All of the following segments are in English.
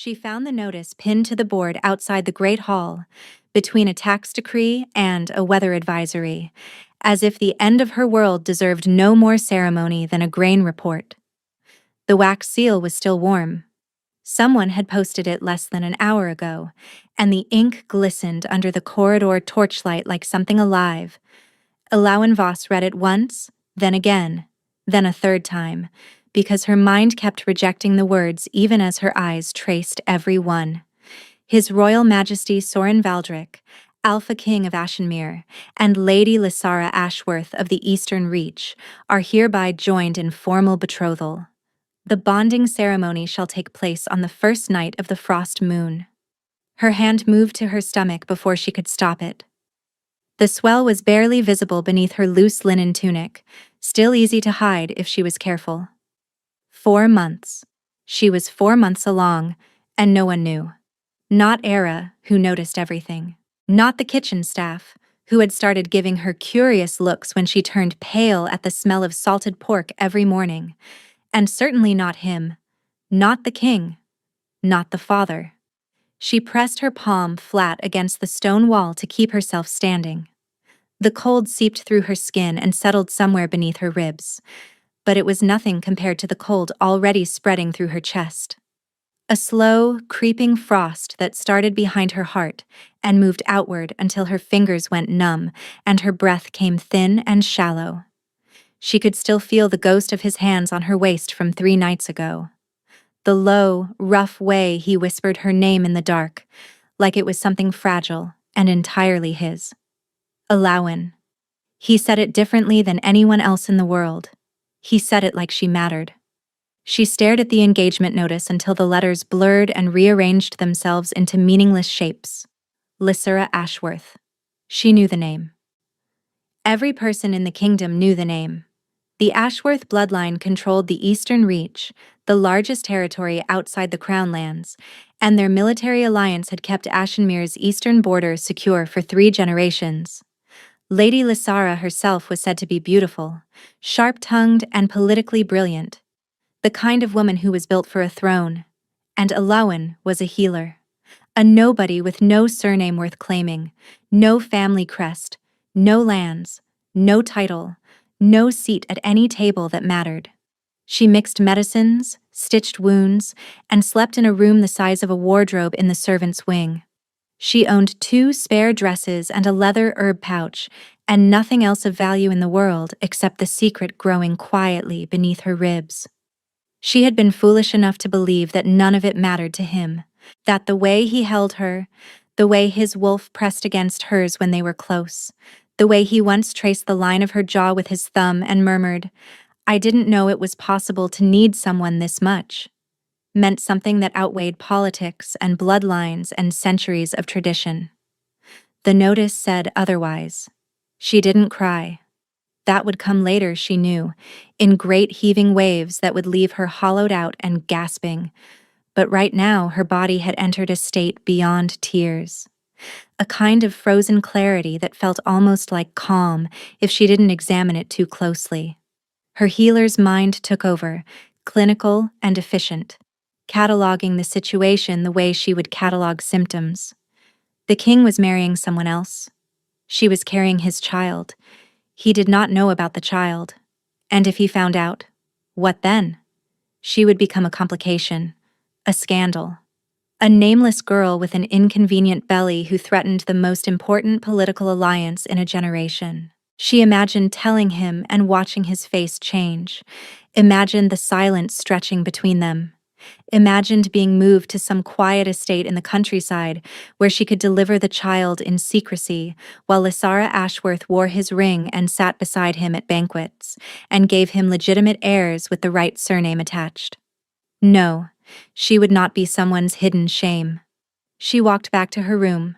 She found the notice pinned to the board outside the Great Hall, between a tax decree and a weather advisory, as if the end of her world deserved no more ceremony than a grain report. The wax seal was still warm. Someone had posted it less than an hour ago, and the ink glistened under the corridor torchlight like something alive. Alain Voss read it once, then again, then a third time, because her mind kept rejecting the words even as her eyes traced every one. His Royal Majesty Soren Valdric, Alpha King of Ashenmere, and Lady Lysara Ashworth of the Eastern Reach are hereby joined in formal betrothal. The bonding ceremony shall take place on the first night of the frost moon. Her hand moved to her stomach before she could stop it. The swell was barely visible beneath her loose linen tunic, still easy to hide if she was careful. 4 months. She was 4 months along, and no one knew. Not Era, who noticed everything. Not the kitchen staff, who had started giving her curious looks when she turned pale at the smell of salted pork every morning. And certainly not him. Not the king. Not the father. She pressed her palm flat against the stone wall to keep herself standing. The cold seeped through her skin and settled somewhere beneath her ribs, but it was nothing compared to the cold already spreading through her chest. A slow, creeping frost that started behind her heart and moved outward until her fingers went numb and her breath came thin and shallow. She could still feel the ghost of his hands on her waist from 3 nights ago. The low, rough way he whispered her name in the dark, like it was something fragile and entirely his. Alain. He said it differently than anyone else in the world. He said it like she mattered. She stared at the engagement notice until the letters blurred and rearranged themselves into meaningless shapes. Lysara Ashworth. She knew the name. Every person in the kingdom knew the name. The Ashworth bloodline controlled the Eastern Reach, the largest territory outside the Crown Lands, and their military alliance had kept Ashenmere's eastern border secure for 3 generations. Lady Lysara herself was said to be beautiful, sharp-tongued and politically brilliant, the kind of woman who was built for a throne. And Alain was a healer, a nobody with no surname worth claiming, no family crest, no lands, no title, no seat at any table that mattered. She mixed medicines, stitched wounds, and slept in a room the size of a wardrobe in the servants' wing. She owned 2 spare dresses and a leather herb pouch, and nothing else of value in the world except the secret growing quietly beneath her ribs. She had been foolish enough to believe that none of it mattered to him, that the way he held her, the way his wolf pressed against hers when they were close, the way he once traced the line of her jaw with his thumb and murmured, "I didn't know it was possible to need someone this much," meant something that outweighed politics and bloodlines and centuries of tradition. The notice said otherwise. She didn't cry. That would come later, she knew, in great heaving waves that would leave her hollowed out and gasping. But right now, her body had entered a state beyond tears. A kind of frozen clarity that felt almost like calm if she didn't examine it too closely. Her healer's mind took over, clinical and efficient, cataloging the situation the way she would catalog symptoms. The king was marrying someone else. She was carrying his child. He did not know about the child. And if he found out, what then? She would become a complication, a scandal, a nameless girl with an inconvenient belly who threatened the most important political alliance in a generation. She imagined telling him and watching his face change, imagined the silence stretching between them, imagined being moved to some quiet estate in the countryside where she could deliver the child in secrecy while Lysara Ashworth wore his ring and sat beside him at banquets and gave him legitimate heirs with the right surname attached. No, she would not be someone's hidden shame. She walked back to her room.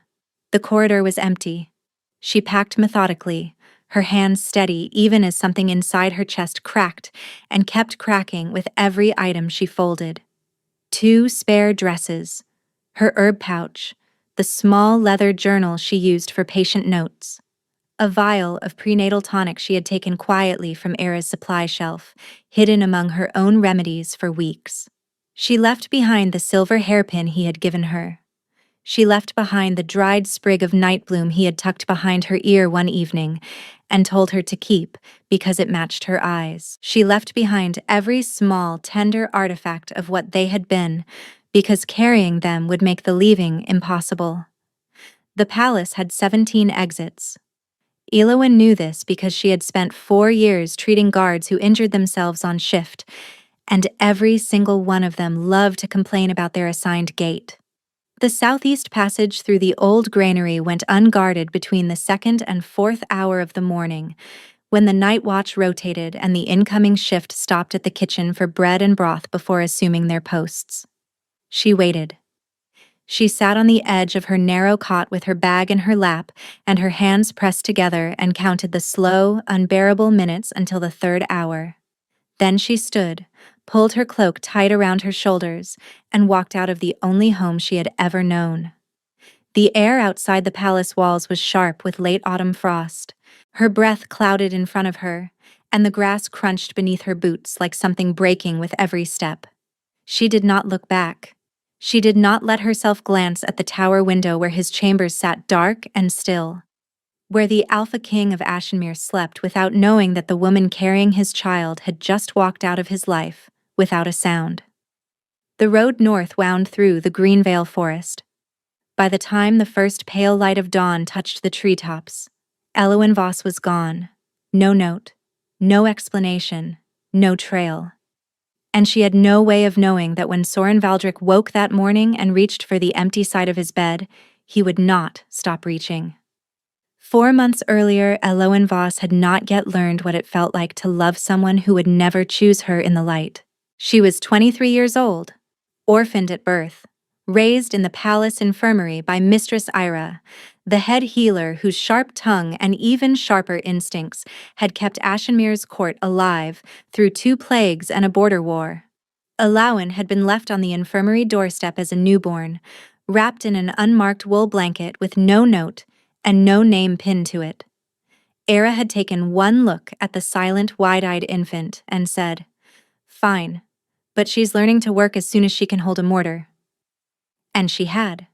The corridor was empty. She packed methodically, her hands steady even as something inside her chest cracked and kept cracking with every item she folded. 2 spare dresses, her herb pouch, the small leather journal she used for patient notes, a vial of prenatal tonic she had taken quietly from Era's supply shelf, hidden among her own remedies for weeks. She left behind the silver hairpin he had given her. She left behind the dried sprig of night bloom he had tucked behind her ear one evening and told her to keep because it matched her eyes. She left behind every small, tender artifact of what they had been because carrying them would make the leaving impossible. The palace had 17 exits. Eowyn knew this because she had spent 4 years treating guards who injured themselves on shift, and every single one of them loved to complain about their assigned gate. The southeast passage through the old granary went unguarded between the 2nd and 4th hour of the morning, when the night watch rotated and the incoming shift stopped at the kitchen for bread and broth before assuming their posts. She waited. She sat on the edge of her narrow cot with her bag in her lap and her hands pressed together and counted the slow, unbearable minutes until the 3rd hour. Then she stood, pulled her cloak tight around her shoulders, and walked out of the only home she had ever known. The air outside the palace walls was sharp with late autumn frost. Her breath clouded in front of her, and the grass crunched beneath her boots like something breaking with every step. She did not look back. She did not let herself glance at the tower window where his chambers sat dark and still, where the Alpha King of Ashenmere slept without knowing that the woman carrying his child had just walked out of his life, without a sound. The road north wound through the Greenvale forest. By the time the first pale light of dawn touched the treetops, Eowyn Voss was gone. No note, no explanation, no trail. And she had no way of knowing that when Soren Valdrick woke that morning and reached for the empty side of his bed, he would not stop reaching. 4 months earlier, Eowyn Voss had not yet learned what it felt like to love someone who would never choose her in the light. She was 23 years old, orphaned at birth, raised in the palace infirmary by Mistress Heir, the head healer whose sharp tongue and even sharper instincts had kept Ashenmere's court alive through 2 plagues and a border war. Eowyn had been left on the infirmary doorstep as a newborn, wrapped in an unmarked wool blanket with no note and no name pinned to it. Heir had taken one look at the silent, wide-eyed infant and said, "Fine, but she's learning to work as soon as she can hold a mortar." And she had.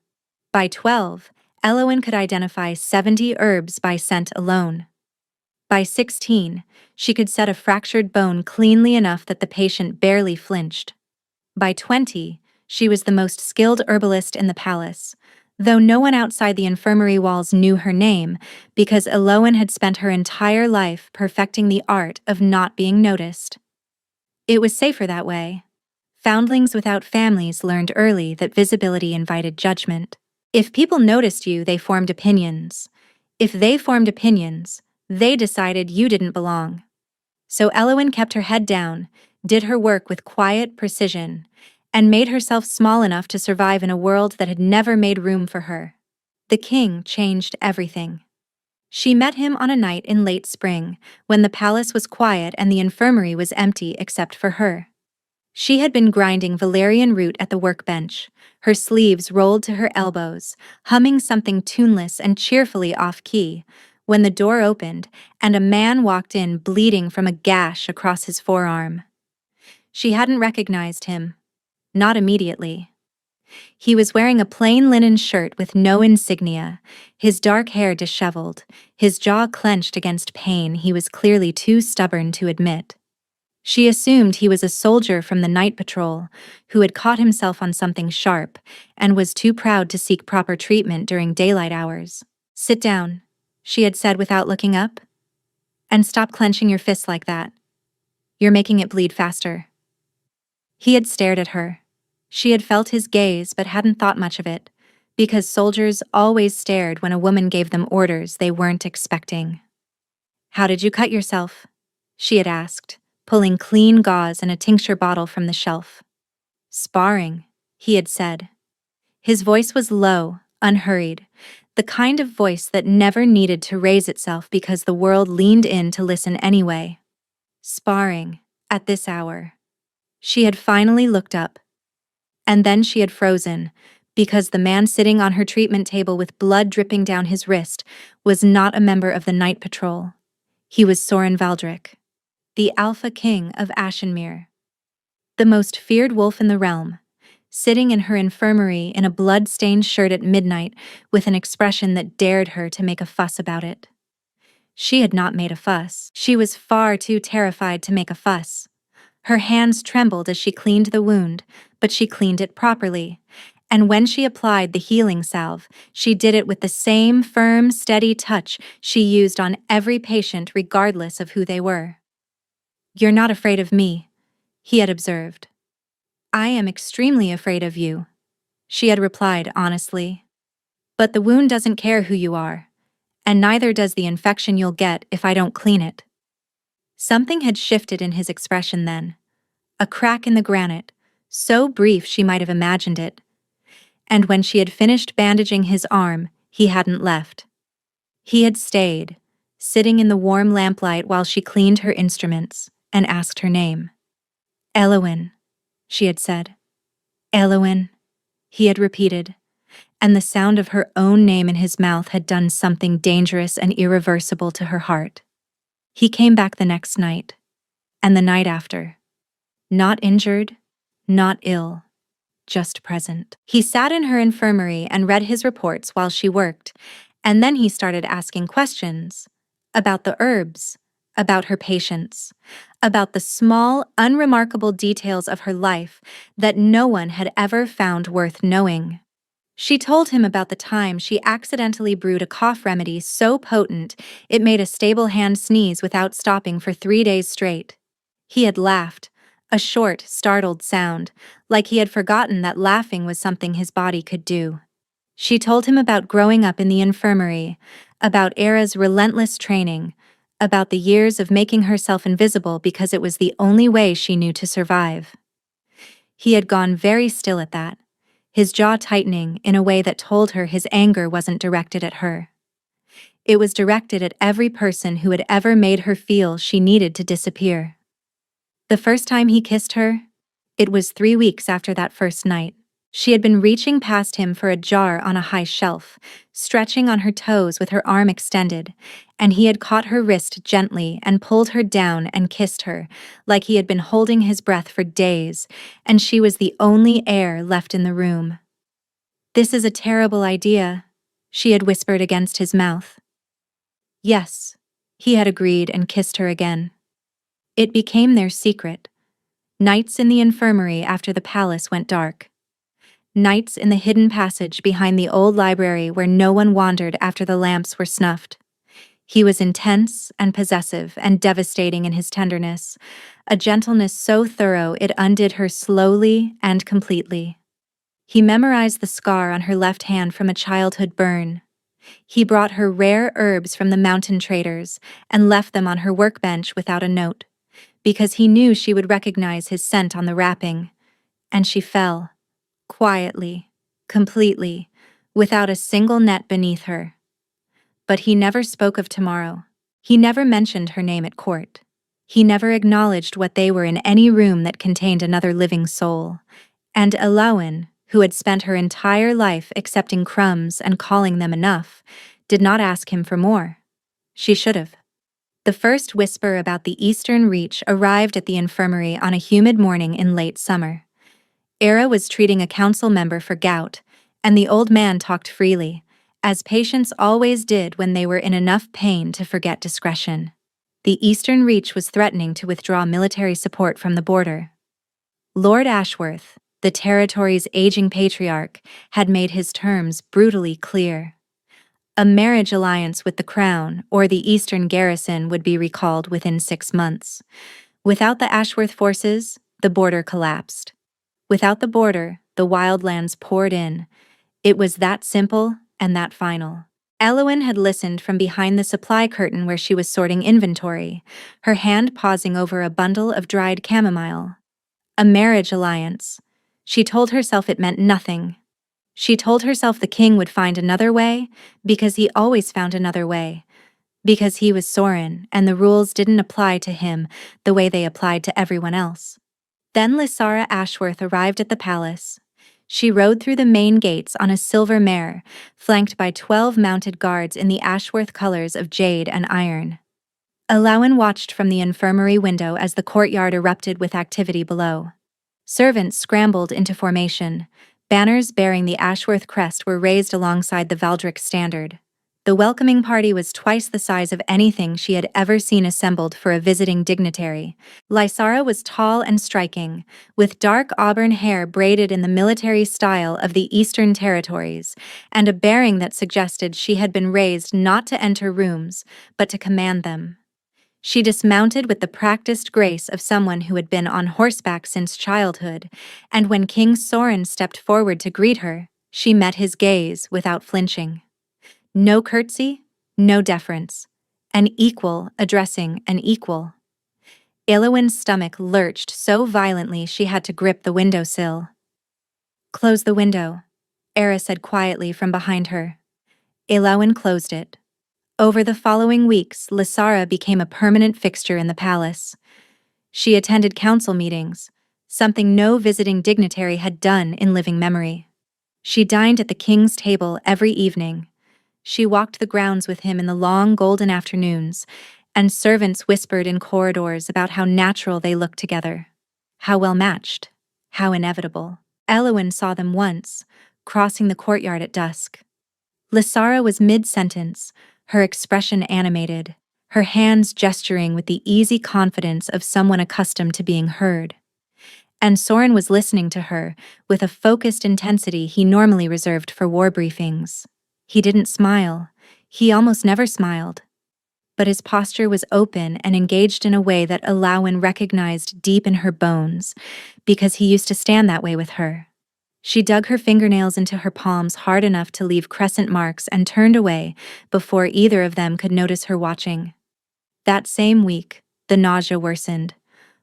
By 12, Eowyn could identify 70 herbs by scent alone. By 16, she could set a fractured bone cleanly enough that the patient barely flinched. By 20, she was the most skilled herbalist in the palace, though no one outside the infirmary walls knew her name because Eowyn had spent her entire life perfecting the art of not being noticed. It was safer that way. Foundlings without families learned early that visibility invited judgment. If people noticed you, they formed opinions. If they formed opinions, they decided you didn't belong. So Eowyn kept her head down, did her work with quiet precision, and made herself small enough to survive in a world that had never made room for her. The king changed everything. She met him on a night in late spring, when the palace was quiet and the infirmary was empty except for her. She had been grinding valerian root at the workbench, her sleeves rolled to her elbows, humming something tuneless and cheerfully off-key, when the door opened and a man walked in bleeding from a gash across his forearm. She hadn't recognized him. Not immediately. He was wearing a plain linen shirt with no insignia, his dark hair disheveled, his jaw clenched against pain he was clearly too stubborn to admit. She assumed he was a soldier from the night patrol who had caught himself on something sharp and was too proud to seek proper treatment during daylight hours. "Sit down," she had said without looking up. "And stop clenching your fists like that. You're making it bleed faster." He had stared at her. She had felt his gaze but hadn't thought much of it, because soldiers always stared when a woman gave them orders they weren't expecting. "How did you cut yourself?" she had asked, pulling clean gauze and a tincture bottle from the shelf. "Sparring," he had said. His voice was low, unhurried, the kind of voice that never needed to raise itself because the world leaned in to listen anyway. Sparring, at this hour. She had finally looked up. And then she had frozen, because the man sitting on her treatment table with blood dripping down his wrist was not a member of the night patrol. He was Soren Valdrick, the Alpha King of Ashenmere. the most feared wolf in the realm, sitting in her infirmary in a blood-stained shirt at midnight with an expression that dared her to make a fuss about it. She had not made a fuss. She was far too terrified to make a fuss. Her hands trembled as she cleaned the wound, but she cleaned it properly. And when she applied the healing salve, she did it with the same firm, steady touch she used on every patient regardless of who they were. "You're not afraid of me," he had observed. "I am extremely afraid of you," she had replied honestly. "But the wound doesn't care who you are, and neither does the infection you'll get if I don't clean it." Something had shifted in his expression then. A crack in the granite, so brief she might have imagined it. And when she had finished bandaging his arm, he hadn't left. He had stayed, sitting in the warm lamplight while she cleaned her instruments, and asked her name. "Elowyn," she had said. "Elowyn," he had repeated, and the sound of her own name in his mouth had done something dangerous and irreversible to her heart. He came back the next night, and the night after. Not injured, not ill, just present. He sat in her infirmary and read his reports while she worked, and then he started asking questions about the herbs, about her patients, about the small, unremarkable details of her life that no one had ever found worth knowing. She told him about the time she accidentally brewed a cough remedy so potent it made a stable hand sneeze without stopping for 3 days straight. He had laughed, a short, startled sound, like he had forgotten that laughing was something his body could do. She told him about growing up in the infirmary, about Heir's relentless training, about the years of making herself invisible because it was the only way she knew to survive. He had gone very still at that, his jaw tightening in a way that told her his anger wasn't directed at her. It was directed at every person who had ever made her feel she needed to disappear. The first time he kissed her, it was 3 weeks after that first night. She had been reaching past him for a jar on a high shelf, stretching on her toes with her arm extended, and he had caught her wrist gently and pulled her down and kissed her, like he had been holding his breath for days, and she was the only air left in the room. "This is a terrible idea," she had whispered against his mouth. "Yes," he had agreed and kissed her again. It became their secret. Nights in the infirmary after the palace went dark. Nights in the hidden passage behind the old library where no one wandered after the lamps were snuffed. He was intense and possessive and devastating in his tenderness, a gentleness so thorough it undid her slowly and completely. He memorized the scar on her left hand from a childhood burn. He brought her rare herbs from the mountain traders and left them on her workbench without a note, because he knew she would recognize his scent on the wrapping. And she fell, quietly, completely, without a single net beneath her. But he never spoke of tomorrow. He never mentioned her name at court. He never acknowledged what they were in any room that contained another living soul. And Elowyn, who had spent her entire life accepting crumbs and calling them enough, did not ask him for more. She should have. The first whisper about the Eastern Reach arrived at the infirmary on a humid morning in late summer. Heir was treating a council member for gout, and the old man talked freely, as patients always did when they were in enough pain to forget discretion. The Eastern Reach was threatening to withdraw military support from the border. Lord Ashworth, the territory's aging patriarch, had made his terms brutally clear. A marriage alliance with the Crown or the Eastern garrison would be recalled within 6 months. Without the Ashworth forces, the border collapsed. Without the border, the wildlands poured in. It was that simple and that final. Elowyn had listened from behind the supply curtain where she was sorting inventory, her hand pausing over a bundle of dried chamomile. A marriage alliance. She told herself it meant nothing. She told herself the king would find another way, because he always found another way. Because he was Sorin, and the rules didn't apply to him the way they applied to everyone else. Then Lysara Ashworth arrived at the palace. She rode through the main gates on a silver mare, flanked by 12 mounted guards in the Ashworth colors of jade and iron. Elowyn watched from the infirmary window as the courtyard erupted with activity below. Servants scrambled into formation. Banners bearing the Ashworth crest were raised alongside the Valdric standard. The welcoming party was twice the size of anything she had ever seen assembled for a visiting dignitary. Lysara was tall and striking, with dark auburn hair braided in the military style of the Eastern Territories, and a bearing that suggested she had been raised not to enter rooms, but to command them. She dismounted with the practiced grace of someone who had been on horseback since childhood, and when King Sorin stepped forward to greet her, she met his gaze without flinching. No curtsy, no deference. An equal addressing an equal. Elowin's stomach lurched so violently she had to grip the windowsill. "Close the window," Era said quietly from behind her. Elowin closed it. Over the following weeks, Lysara became a permanent fixture in the palace. She attended council meetings, something no visiting dignitary had done in living memory. She dined at the king's table every evening. She walked the grounds with him in the long golden afternoons, and servants whispered in corridors about how natural they looked together. How well matched. How inevitable. Elowin saw them once, crossing the courtyard at dusk. Lysara was mid-sentence, her expression animated, her hands gesturing with the easy confidence of someone accustomed to being heard. And Sorin was listening to her with a focused intensity he normally reserved for war briefings. He didn't smile. He almost never smiled. But his posture was open and engaged in a way that Elowin recognized deep in her bones, because he used to stand that way with her. She dug her fingernails into her palms hard enough to leave crescent marks and turned away before either of them could notice her watching. That same week, the nausea worsened.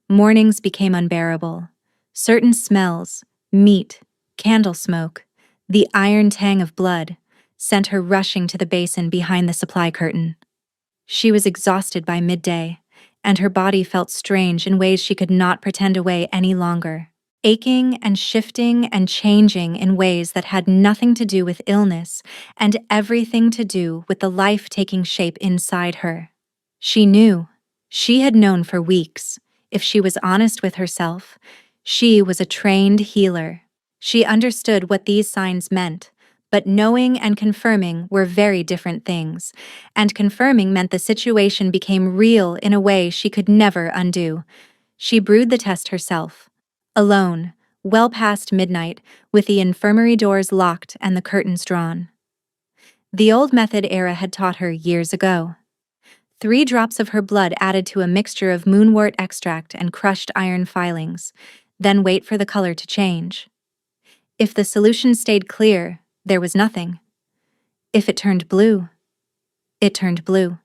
Mornings became unbearable. Certain smells, meat, candle smoke, the iron tang of blood, sent her rushing to the basin behind the supply curtain. She was exhausted by midday, and her body felt strange in ways she could not pretend away any longer. Aching and shifting and changing in ways that had nothing to do with illness and everything to do with the life taking shape inside her. She knew. She had known for weeks. If she was honest with herself, she was a trained healer. She understood what these signs meant, but knowing and confirming were very different things, and confirming meant the situation became real in a way she could never undo. She brewed the test herself. Alone, well past midnight, with the infirmary doors locked and the curtains drawn. The old method Era had taught her years ago. 3 drops of her blood added to a mixture of moonwort extract and crushed iron filings, then wait for the color to change. If the solution stayed clear, there was nothing. If it turned blue, it turned blue.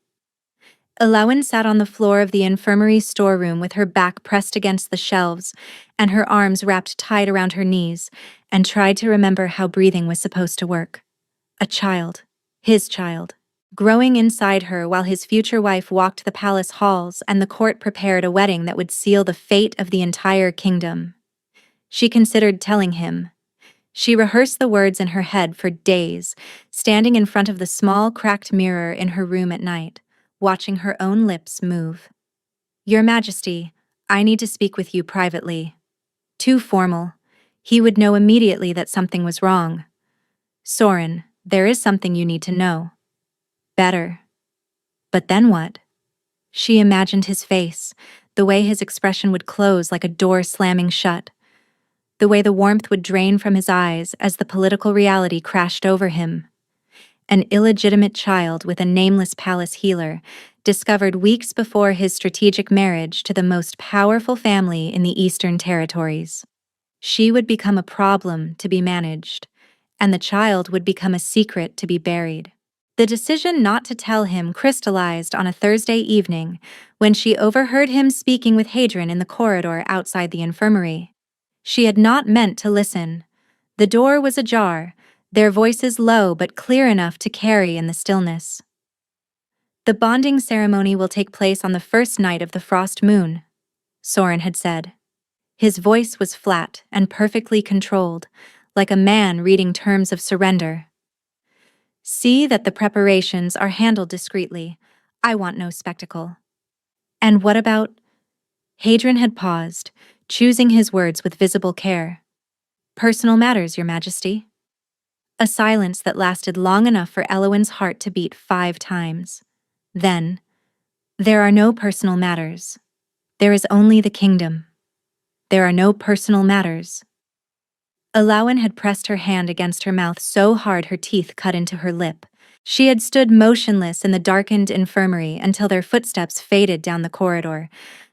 Elowin sat on the floor of the infirmary storeroom with her back pressed against the shelves and her arms wrapped tight around her knees, and tried to remember how breathing was supposed to work. A child, his child, growing inside her while his future wife walked the palace halls and the court prepared a wedding that would seal the fate of the entire kingdom. She considered telling him. She rehearsed the words in her head for days, standing in front of the small cracked mirror in her room at night, watching her own lips move. "Your Majesty, I need to speak with you privately." Too formal. He would know immediately that something was wrong. "Sorin, there is something you need to know." Better. But then what? She imagined his face, the way his expression would close like a door slamming shut, the way the warmth would drain from his eyes as the political reality crashed over him. An illegitimate child with a nameless palace healer, discovered weeks before his strategic marriage to the most powerful family in the Eastern Territories. She would become a problem to be managed, and the child would become a secret to be buried. The decision not to tell him crystallized on a Thursday evening when she overheard him speaking with Hadrian in the corridor outside the infirmary. She had not meant to listen. The door was ajar, their voices low but clear enough to carry in the stillness. "The bonding ceremony will take place on the first night of the frost moon," Sorin had said. His voice was flat and perfectly controlled, like a man reading terms of surrender. "See that the preparations are handled discreetly. I want no spectacle." "And what about—" Hadrian had paused, choosing his words with visible care. "Personal matters, Your Majesty." A silence that lasted long enough for Elowin's heart to beat 5 times. Then, "There are no personal matters. There is only the kingdom. There are no personal matters." Elowin had pressed her hand against her mouth so hard her teeth cut into her lip. She had stood motionless in the darkened infirmary until their footsteps faded down the corridor,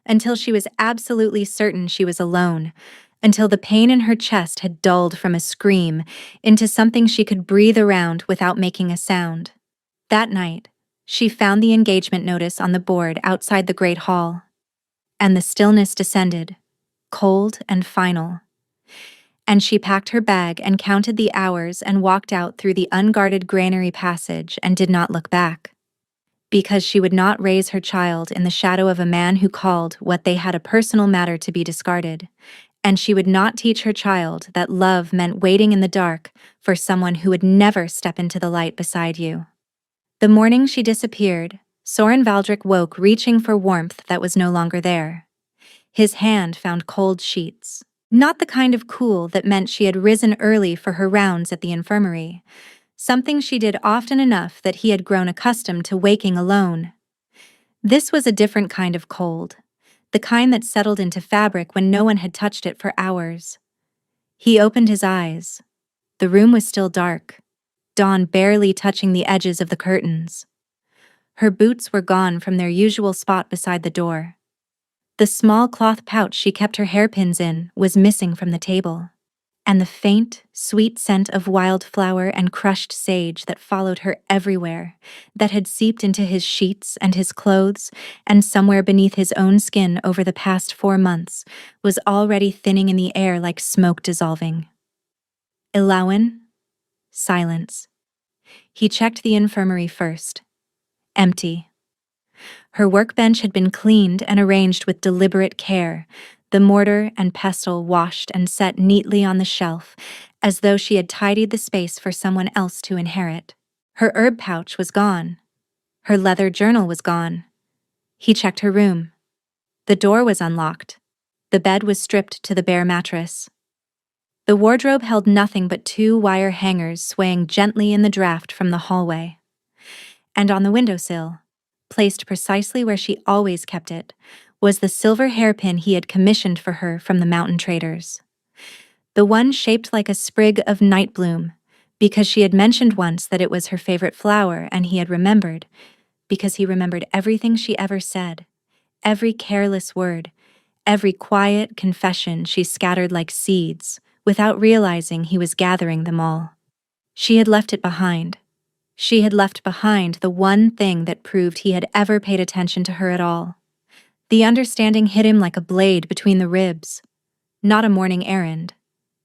until she was absolutely certain she was alone, until the pain in her chest had dulled from a scream into something she could breathe around without making a sound. That night, she found the engagement notice on the board outside the great hall. And the stillness descended, cold and final. And she packed her bag and counted the hours and walked out through the unguarded granary passage and did not look back. Because she would not raise her child in the shadow of a man who called what they had a personal matter to be discarded, and she would not teach her child that love meant waiting in the dark for someone who would never step into the light beside you. The morning she disappeared, Soren Valdrick woke reaching for warmth that was no longer there. His hand found cold sheets. Not the kind of cool that meant she had risen early for her rounds at the infirmary, something she did often enough that he had grown accustomed to waking alone. This was a different kind of cold, the kind that settled into fabric when no one had touched it for hours. He opened his eyes. The room was still dark, dawn barely touching the edges of the curtains. Her boots were gone from their usual spot beside the door. The small cloth pouch she kept her hairpins in was missing from the table, and the faint, sweet scent of wildflower and crushed sage that followed her everywhere, that had seeped into his sheets and his clothes, and somewhere beneath his own skin over the past 4 months, was already thinning in the air like smoke dissolving. Elowin? Silence. He checked the infirmary first. Empty. Her workbench had been cleaned and arranged with deliberate care, the mortar and pestle washed and set neatly on the shelf, as though she had tidied the space for someone else to inherit. Her herb pouch was gone. Her leather journal was gone. He checked her room. The door was unlocked. The bed was stripped to the bare mattress. The wardrobe held nothing but 2 wire hangers swaying gently in the draft from the hallway. And on the windowsill, placed precisely where she always kept it, was the silver hairpin he had commissioned for her from the mountain traders. The one shaped like a sprig of night bloom, because she had mentioned once that it was her favorite flower, and he had remembered, because he remembered everything she ever said, every careless word, every quiet confession she scattered like seeds, without realizing he was gathering them all. She had left it behind. She had left behind the one thing that proved he had ever paid attention to her at all. The understanding hit him like a blade between the ribs. Not a morning errand.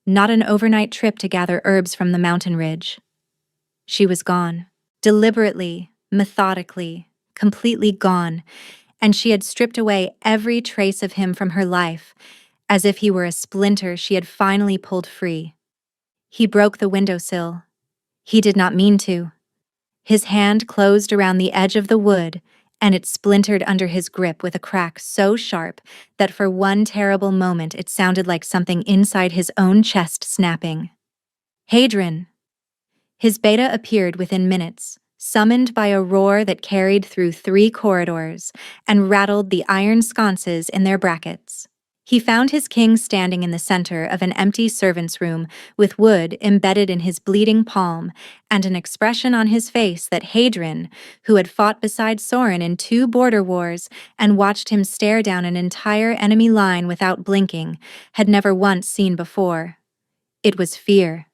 Not an overnight trip to gather herbs from the mountain ridge. She was gone. Deliberately, methodically, completely gone, and she had stripped away every trace of him from her life, as if he were a splinter she had finally pulled free. He broke the windowsill. He did not mean to. His hand closed around the edge of the wood, and it splintered under his grip with a crack so sharp that for one terrible moment it sounded like something inside his own chest snapping. Hadrian! His beta appeared within minutes, summoned by a roar that carried through 3 corridors and rattled the iron sconces in their brackets. He found his king standing in the center of an empty servant's room with wood embedded in his bleeding palm and an expression on his face that Hadrian, who had fought beside Soren in 2 border wars and watched him stare down an entire enemy line without blinking, had never once seen before. It was fear.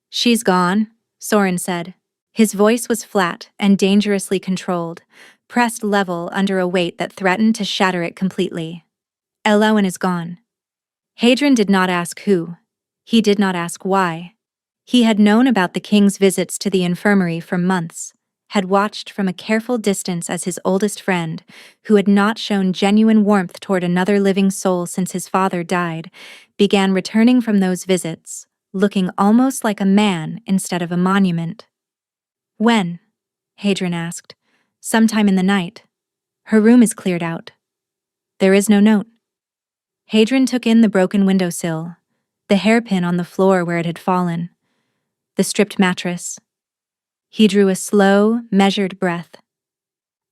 "She's gone," Soren said. His voice was flat and dangerously controlled, pressed level under a weight that threatened to shatter it completely. "Elowin is gone." Hadrian did not ask who. He did not ask why. He had known about the king's visits to the infirmary for months, had watched from a careful distance as his oldest friend, who had not shown genuine warmth toward another living soul since his father died, began returning from those visits, looking almost like a man instead of a monument. "When?" Hadrian asked. "Sometime in the night. Her room is cleared out. There is no note." Hadrian took in the broken windowsill, the hairpin on the floor where it had fallen, the stripped mattress. He drew a slow, measured breath.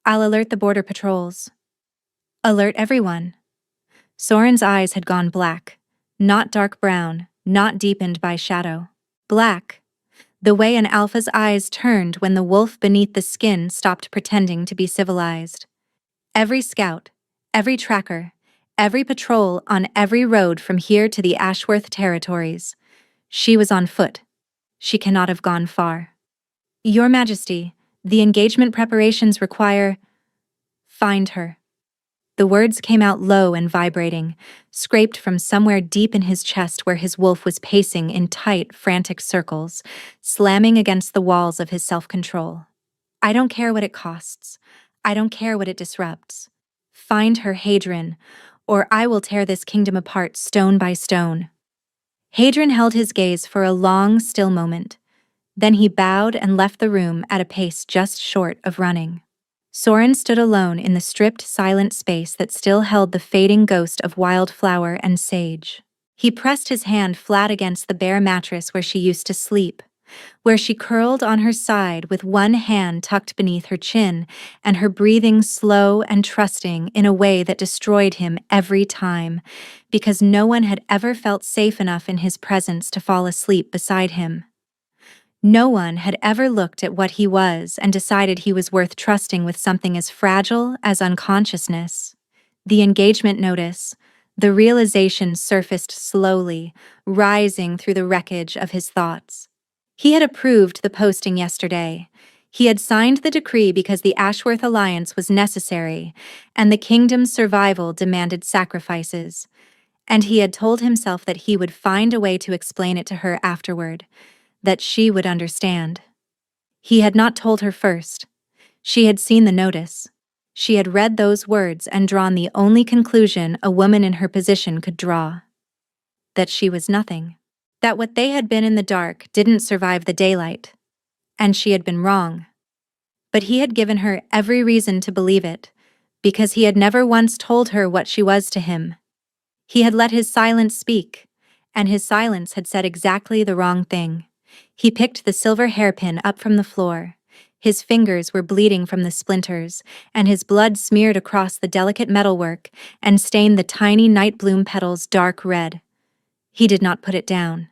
"I'll alert the border patrols." "Alert everyone." Soren's eyes had gone black, not dark brown, not deepened by shadow. Black, the way an alpha's eyes turned when the wolf beneath the skin stopped pretending to be civilized. Every scout, every tracker, every patrol on every road from here to the Ashworth territories. She was on foot. She cannot have gone far. "Your Majesty, the engagement preparations require—" "Find her." The words came out low and vibrating, scraped from somewhere deep in his chest where his wolf was pacing in tight, frantic circles, slamming against the walls of his self-control. "I don't care what it costs. I don't care what it disrupts. Find her, Hadrian, or I will tear this kingdom apart stone by stone." Hadrian held his gaze for a long, still moment. Then he bowed and left the room at a pace just short of running. Soren stood alone in the stripped, silent space that still held the fading ghost of wildflower and sage. He pressed his hand flat against the bare mattress where she used to sleep, where she curled on her side with one hand tucked beneath her chin and her breathing slow and trusting in a way that destroyed him every time, because no one had ever felt safe enough in his presence to fall asleep beside him. No one had ever looked at what he was and decided he was worth trusting with something as fragile as unconsciousness. The engagement notice, the realization surfaced slowly, rising through the wreckage of his thoughts. He had approved the posting yesterday. He had signed the decree because the Ashworth alliance was necessary, and the kingdom's survival demanded sacrifices. And he had told himself that he would find a way to explain it to her afterward, that she would understand. He had not told her first. She had seen the notice. She had read those words and drawn the only conclusion a woman in her position could draw. That she was nothing. That what they had been in the dark didn't survive the daylight. And she had been wrong. But he had given her every reason to believe it, because he had never once told her what she was to him. He had let his silence speak, and his silence had said exactly the wrong thing. He picked the silver hairpin up from the floor. His fingers were bleeding from the splinters, and his blood smeared across the delicate metalwork and stained the tiny night bloom petals dark red. He did not put it down.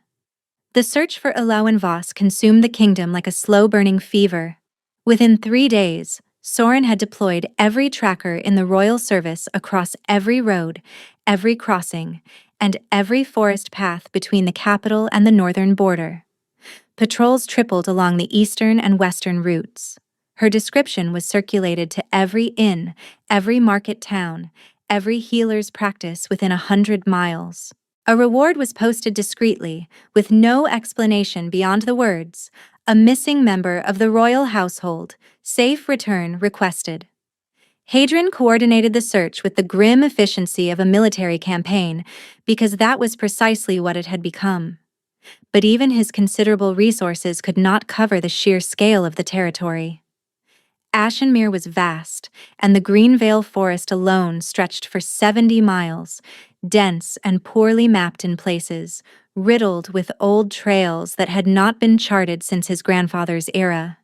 The search for Elau and Voss consumed the kingdom like a slow-burning fever. Within 3 days, Soren had deployed every tracker in the royal service across every road, every crossing, and every forest path between the capital and the northern border. Patrols tripled along the eastern and western routes. Her description was circulated to every inn, every market town, every healer's practice within 100 miles. A reward was posted discreetly, with no explanation beyond the words, "A missing member of the royal household, safe return requested." Hadrian coordinated the search with the grim efficiency of a military campaign, because that was precisely what it had become. But even his considerable resources could not cover the sheer scale of the territory. Ashenmere was vast, and the Greenvale Forest alone stretched for 70 miles, dense and poorly mapped in places, riddled with old trails that had not been charted since his grandfather's era.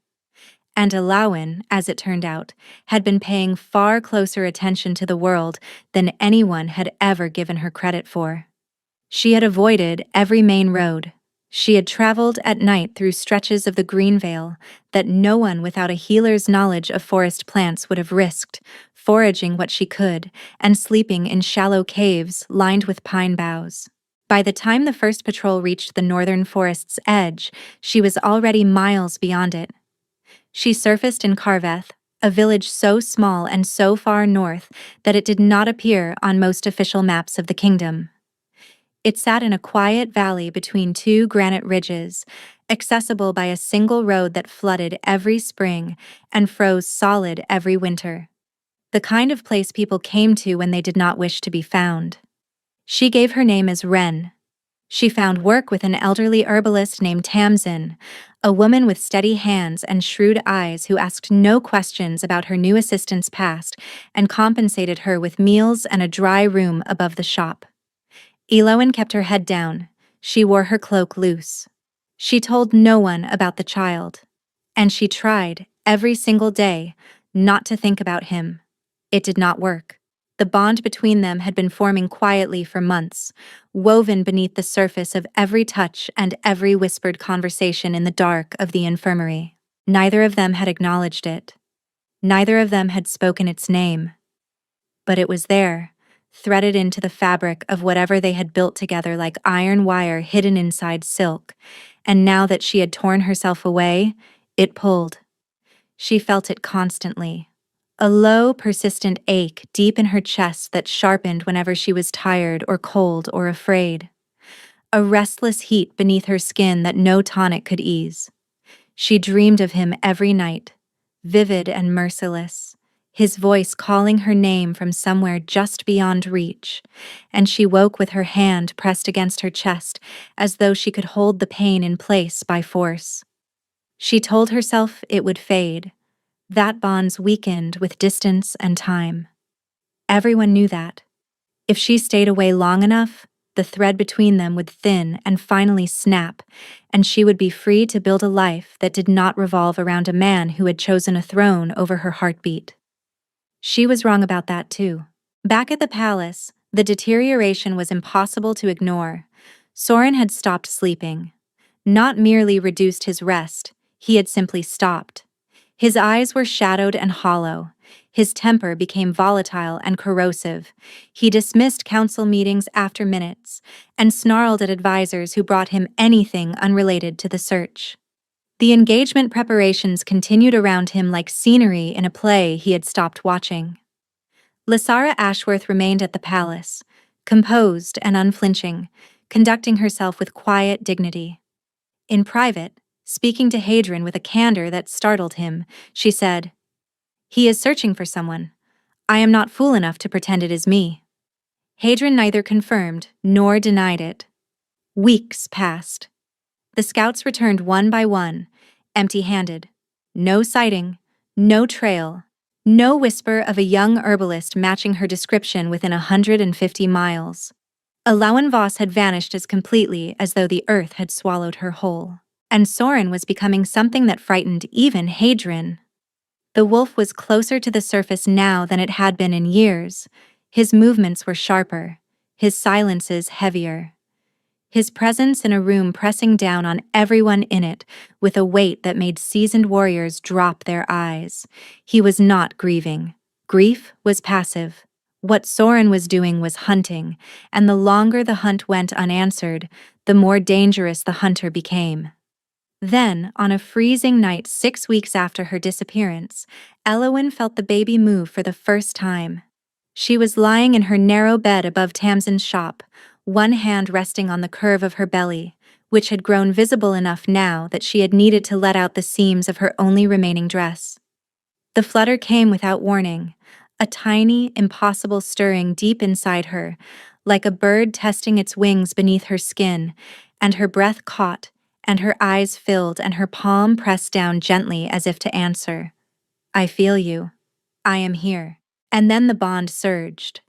And Elauwin, as it turned out, had been paying far closer attention to the world than anyone had ever given her credit for. She had avoided every main road. She had traveled at night through stretches of the Greenvale that no one without a healer's knowledge of forest plants would have risked, foraging what she could and sleeping in shallow caves lined with pine boughs. By the time the first patrol reached the northern forest's edge, she was already miles beyond it. She surfaced in Carveth, a village so small and so far north that it did not appear on most official maps of the kingdom. It sat in a quiet valley between 2 granite ridges, accessible by a single road that flooded every spring and froze solid every winter. The kind of place people came to when they did not wish to be found. She gave her name as Wren. She found work with an elderly herbalist named Tamsin, a woman with steady hands and shrewd eyes who asked no questions about her new assistant's past and compensated her with meals and a dry room above the shop. Elowen kept her head down. She wore her cloak loose. She told no one about the child. And she tried, every single day, not to think about him. It did not work. The bond between them had been forming quietly for months, woven beneath the surface of every touch and every whispered conversation in the dark of the infirmary. Neither of them had acknowledged it. Neither of them had spoken its name. But it was there, threaded into the fabric of whatever they had built together like iron wire hidden inside silk, and now that she had torn herself away, it pulled. She felt it constantly. A low, persistent ache deep in her chest that sharpened whenever she was tired or cold or afraid. A restless heat beneath her skin that no tonic could ease. She dreamed of him every night, vivid and merciless, his voice calling her name from somewhere just beyond reach, and she woke with her hand pressed against her chest as though she could hold the pain in place by force. She told herself it would fade. That bonds weakened with distance and time. Everyone knew that. If she stayed away long enough, the thread between them would thin and finally snap, and she would be free to build a life that did not revolve around a man who had chosen a throne over her heartbeat. She was wrong about that too. Back at the palace, the deterioration was impossible to ignore. Soren had stopped sleeping. Not merely reduced his rest, he had simply stopped. His eyes were shadowed and hollow. His temper became volatile and corrosive. He dismissed council meetings after minutes and snarled at advisors who brought him anything unrelated to the search. The engagement preparations continued around him like scenery in a play he had stopped watching. Lysara Ashworth remained at the palace, composed and unflinching, conducting herself with quiet dignity. In private, speaking to Hadrian with a candor that startled him, she said, "He is searching for someone. I am not fool enough to pretend it is me." Hadrian neither confirmed nor denied it. Weeks passed. The scouts returned one by one, empty-handed. No sighting, no trail, no whisper of a young herbalist matching her description within 150 miles. Alawan Voss had vanished as completely as though the earth had swallowed her whole. And Soren was becoming something that frightened even Hadrian. The wolf was closer to the surface now than it had been in years. His movements were sharper, his silences heavier. His presence in a room pressing down on everyone in it with a weight that made seasoned warriors drop their eyes. He was not grieving. Grief was passive. What Soren was doing was hunting, and the longer the hunt went unanswered, the more dangerous the hunter became. Then, on a freezing night 6 weeks after her disappearance, Elowen felt the baby move for the first time. She was lying in her narrow bed above Tamsin's shop, one hand resting on the curve of her belly, which had grown visible enough now that she had needed to let out the seams of her only remaining dress. The flutter came without warning, a tiny, impossible stirring deep inside her, like a bird testing its wings beneath her skin, and her breath caught, and her eyes filled, and her palm pressed down gently as if to answer. "I feel you. I am here." And then the bond surged.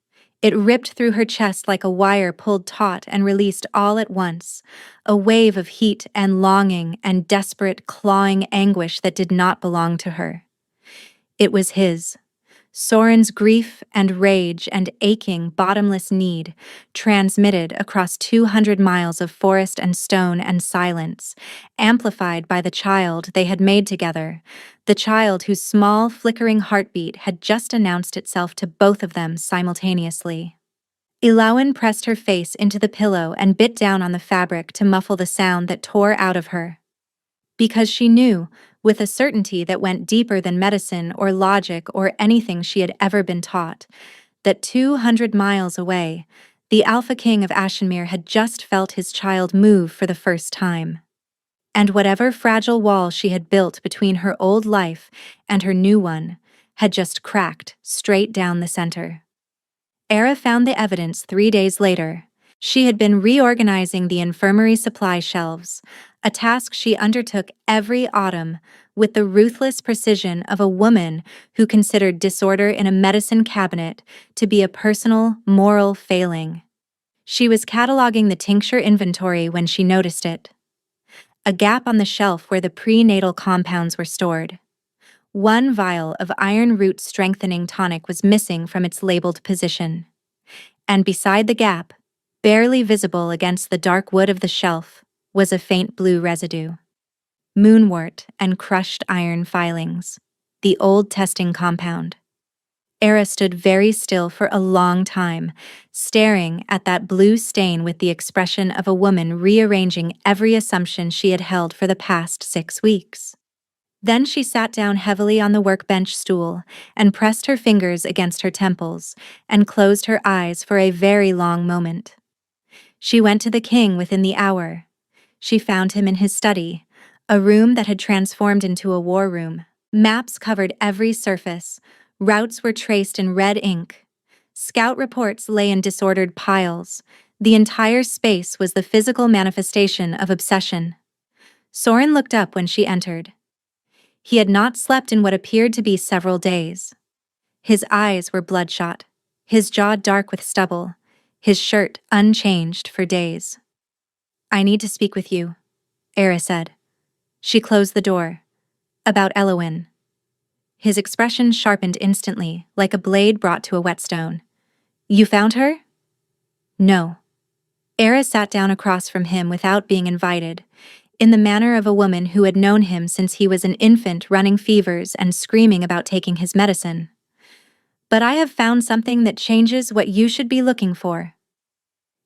It ripped through her chest like a wire pulled taut and released all at once, a wave of heat and longing and desperate, clawing anguish that did not belong to her. It was his. Soren's grief and rage and aching, bottomless need, transmitted across 200 miles of forest and stone and silence, amplified by the child they had made together, the child whose small, flickering heartbeat had just announced itself to both of them simultaneously. Elowen pressed her face into the pillow and bit down on the fabric to muffle the sound that tore out of her. Because she knew, with a certainty that went deeper than medicine or logic or anything she had ever been taught, that 200 miles away, the Alpha King of Ashenmere had just felt his child move for the first time. And whatever fragile wall she had built between her old life and her new one had just cracked straight down the center. Era found the evidence 3 days later. She had been reorganizing the infirmary supply shelves, a task she undertook every autumn with the ruthless precision of a woman who considered disorder in a medicine cabinet to be a personal, moral failing. She was cataloging the tincture inventory when she noticed it. A gap on the shelf where the prenatal compounds were stored. One vial of iron root strengthening tonic was missing from its labeled position. And beside the gap, barely visible against the dark wood of the shelf, was a faint blue residue. Moonwort and crushed iron filings. The old testing compound. Era stood very still for a long time, staring at that blue stain with the expression of a woman rearranging every assumption she had held for the past 6 weeks. Then she sat down heavily on the workbench stool and pressed her fingers against her temples and closed her eyes for a very long moment. She went to the king within the hour. She found him in his study, a room that had transformed into a war room. Maps covered every surface. Routes were traced in red ink. Scout reports lay in disordered piles. The entire space was the physical manifestation of obsession. Soren looked up when she entered. He had not slept in what appeared to be several days. His eyes were bloodshot, his jaw dark with stubble, his shirt unchanged for days. "I need to speak with you," Era said. She closed the door. "About Elowin." His expression sharpened instantly, like a blade brought to a whetstone. "You found her?" "No." Era sat down across from him without being invited, in the manner of a woman who had known him since he was an infant running fevers and screaming about taking his medicine. "But I have found something that changes what you should be looking for."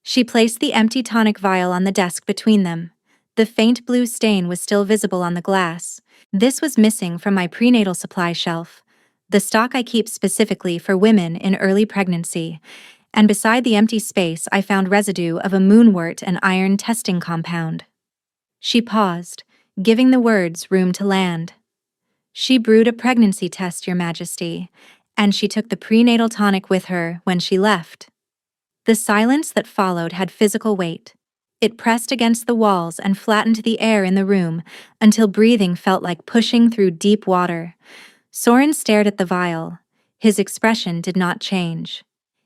She placed the empty tonic vial on the desk between them. The faint blue stain was still visible on the glass. "This was missing from my prenatal supply shelf, the stock I keep specifically for women in early pregnancy, and beside the empty space I found residue of a moonwort and iron testing compound." She paused, giving the words room to land. "She brewed a pregnancy test, Your Majesty, and she took the prenatal tonic with her when she left." The silence that followed had physical weight. It pressed against the walls and flattened the air in the room until breathing felt like pushing through deep water. Soren stared at the vial. His expression did not change.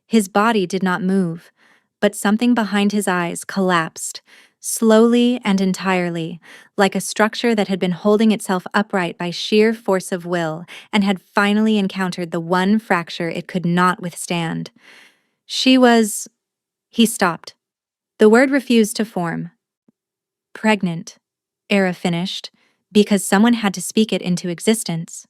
His body did not move, but something behind his eyes collapsed, slowly and entirely, like a structure that had been holding itself upright by sheer force of will and had finally encountered the one fracture it could not withstand. She was... He stopped. The word refused to form. "Pregnant," Era finished, because someone had to speak it into existence.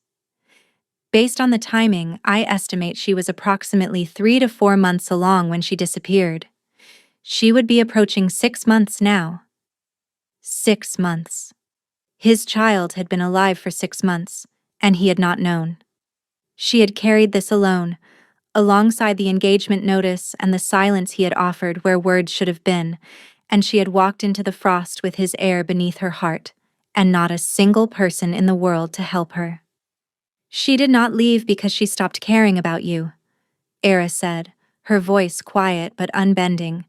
"Based on the timing, I estimate she was approximately 3 to 4 months along when she disappeared. She would be approaching 6 months now." 6 months. His child had been alive for 6 months, and he had not known. She had carried this alone, alongside the engagement notice and the silence he had offered where words should have been, and she had walked into the frost with his heir beneath her heart, and not a single person in the world to help her. "She did not leave because she stopped caring about you," Era said, her voice quiet but unbending,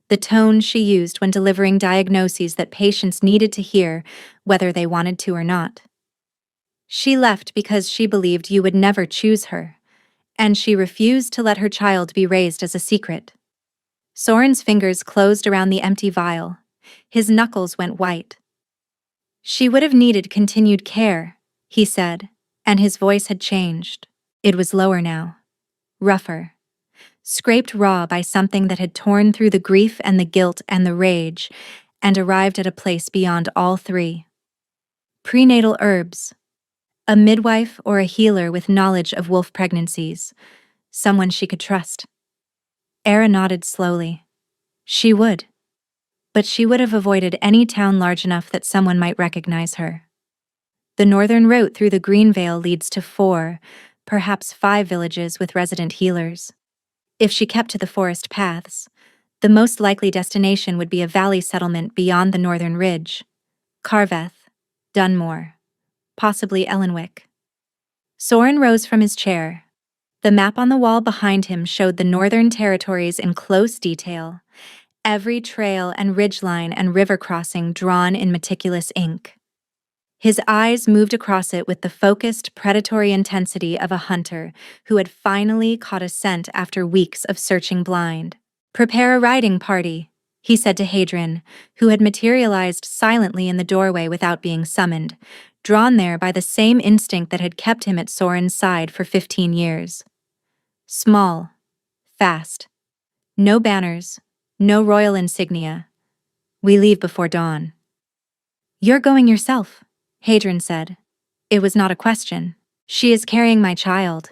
the tone she used when delivering diagnoses that patients needed to hear, whether they wanted to or not. "She left because she believed you would never choose her, and she refused to let her child be raised as a secret." Soren's fingers closed around the empty vial. His knuckles went white. "She would have needed continued care," he said, and his voice had changed. It was lower now, rougher, scraped raw by something that had torn through the grief and the guilt and the rage, and arrived at a place beyond all three. Prenatal herbs. A midwife or a healer with knowledge of wolf pregnancies. Someone she could trust. Era nodded slowly. She would. But she would have avoided any town large enough that someone might recognize her. The northern route through the Green Vale leads to 4, perhaps 5 villages with resident healers. If she kept to the forest paths, the most likely destination would be a valley settlement beyond the northern ridge. Carveth, Dunmore, possibly Ellenwick. Soren rose from his chair. The map on the wall behind him showed the northern territories in close detail, every trail and ridgeline and river crossing drawn in meticulous ink. His eyes moved across it with the focused, predatory intensity of a hunter who had finally caught a scent after weeks of searching blind. Prepare a riding party, he said to Hadrian, who had materialized silently in the doorway without being summoned, drawn there by the same instinct that had kept him at Sorin's side for 15 years. Small, fast. No banners, no royal insignia. We leave before dawn. You're going yourself, Hadrian said. It was not a question. She is carrying my child.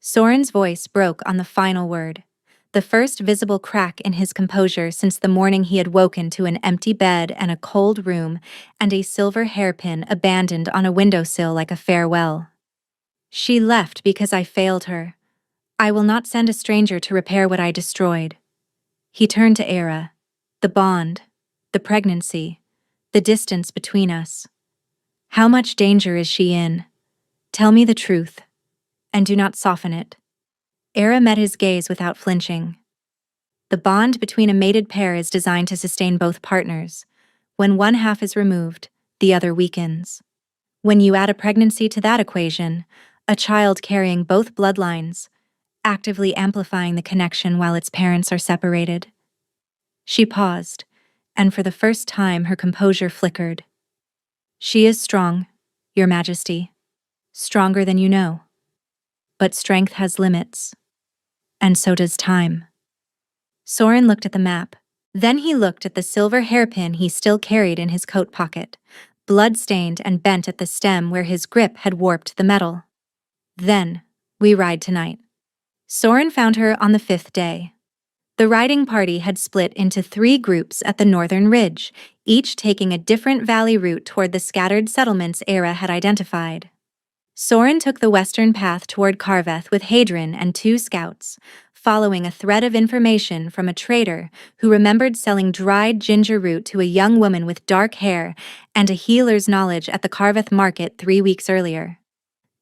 Sorin's voice broke on the final word, the first visible crack in his composure since the morning he had woken to an empty bed and a cold room and a silver hairpin abandoned on a windowsill like a farewell. She left because I failed her. I will not send a stranger to repair what I destroyed. He turned to Heir. The bond, the pregnancy, the distance between us. How much danger is she in? Tell me the truth, and do not soften it. Heir met his gaze without flinching. The bond between a mated pair is designed to sustain both partners. When one half is removed, the other weakens. When you add a pregnancy to that equation, a child carrying both bloodlines, actively amplifying the connection while its parents are separated. She paused, and for the first time her composure flickered. She is strong, Your Majesty, stronger than you know. But strength has limits. And so does time. Sorin looked at the map. Then he looked at the silver hairpin he still carried in his coat pocket, blood-stained and bent at the stem where his grip had warped the metal. Then, we ride tonight. Sorin found her on the 5th day. The riding party had split into 3 groups at the northern ridge, each taking a different valley route toward the scattered settlements Heir had identified. Sorin took the western path toward Carveth with Hadrian and 2 scouts, following a thread of information from a trader who remembered selling dried ginger root to a young woman with dark hair and a healer's knowledge at the Carveth market 3 weeks earlier.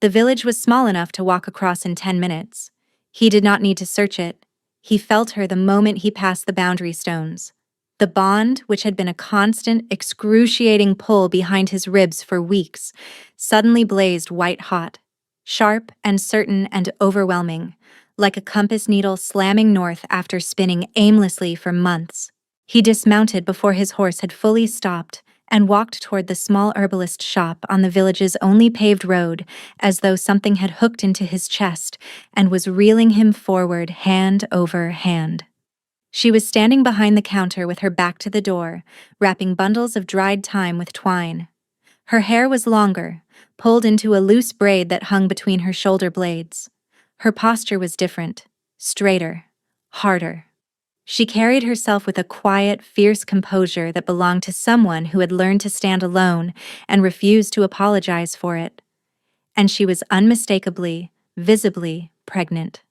The village was small enough to walk across in 10 minutes. He did not need to search it. He felt her the moment he passed the boundary stones. The bond, which had been a constant, excruciating pull behind his ribs for weeks, suddenly blazed white-hot, sharp and certain and overwhelming, like a compass needle slamming north after spinning aimlessly for months. He dismounted before his horse had fully stopped and walked toward the small herbalist shop on the village's only paved road, as though something had hooked into his chest and was reeling him forward hand over hand. She was standing behind the counter with her back to the door, wrapping bundles of dried thyme with twine. Her hair was longer, pulled into a loose braid that hung between her shoulder blades. Her posture was different, straighter, harder. She carried herself with a quiet, fierce composure that belonged to someone who had learned to stand alone and refused to apologize for it. And she was unmistakably, visibly pregnant.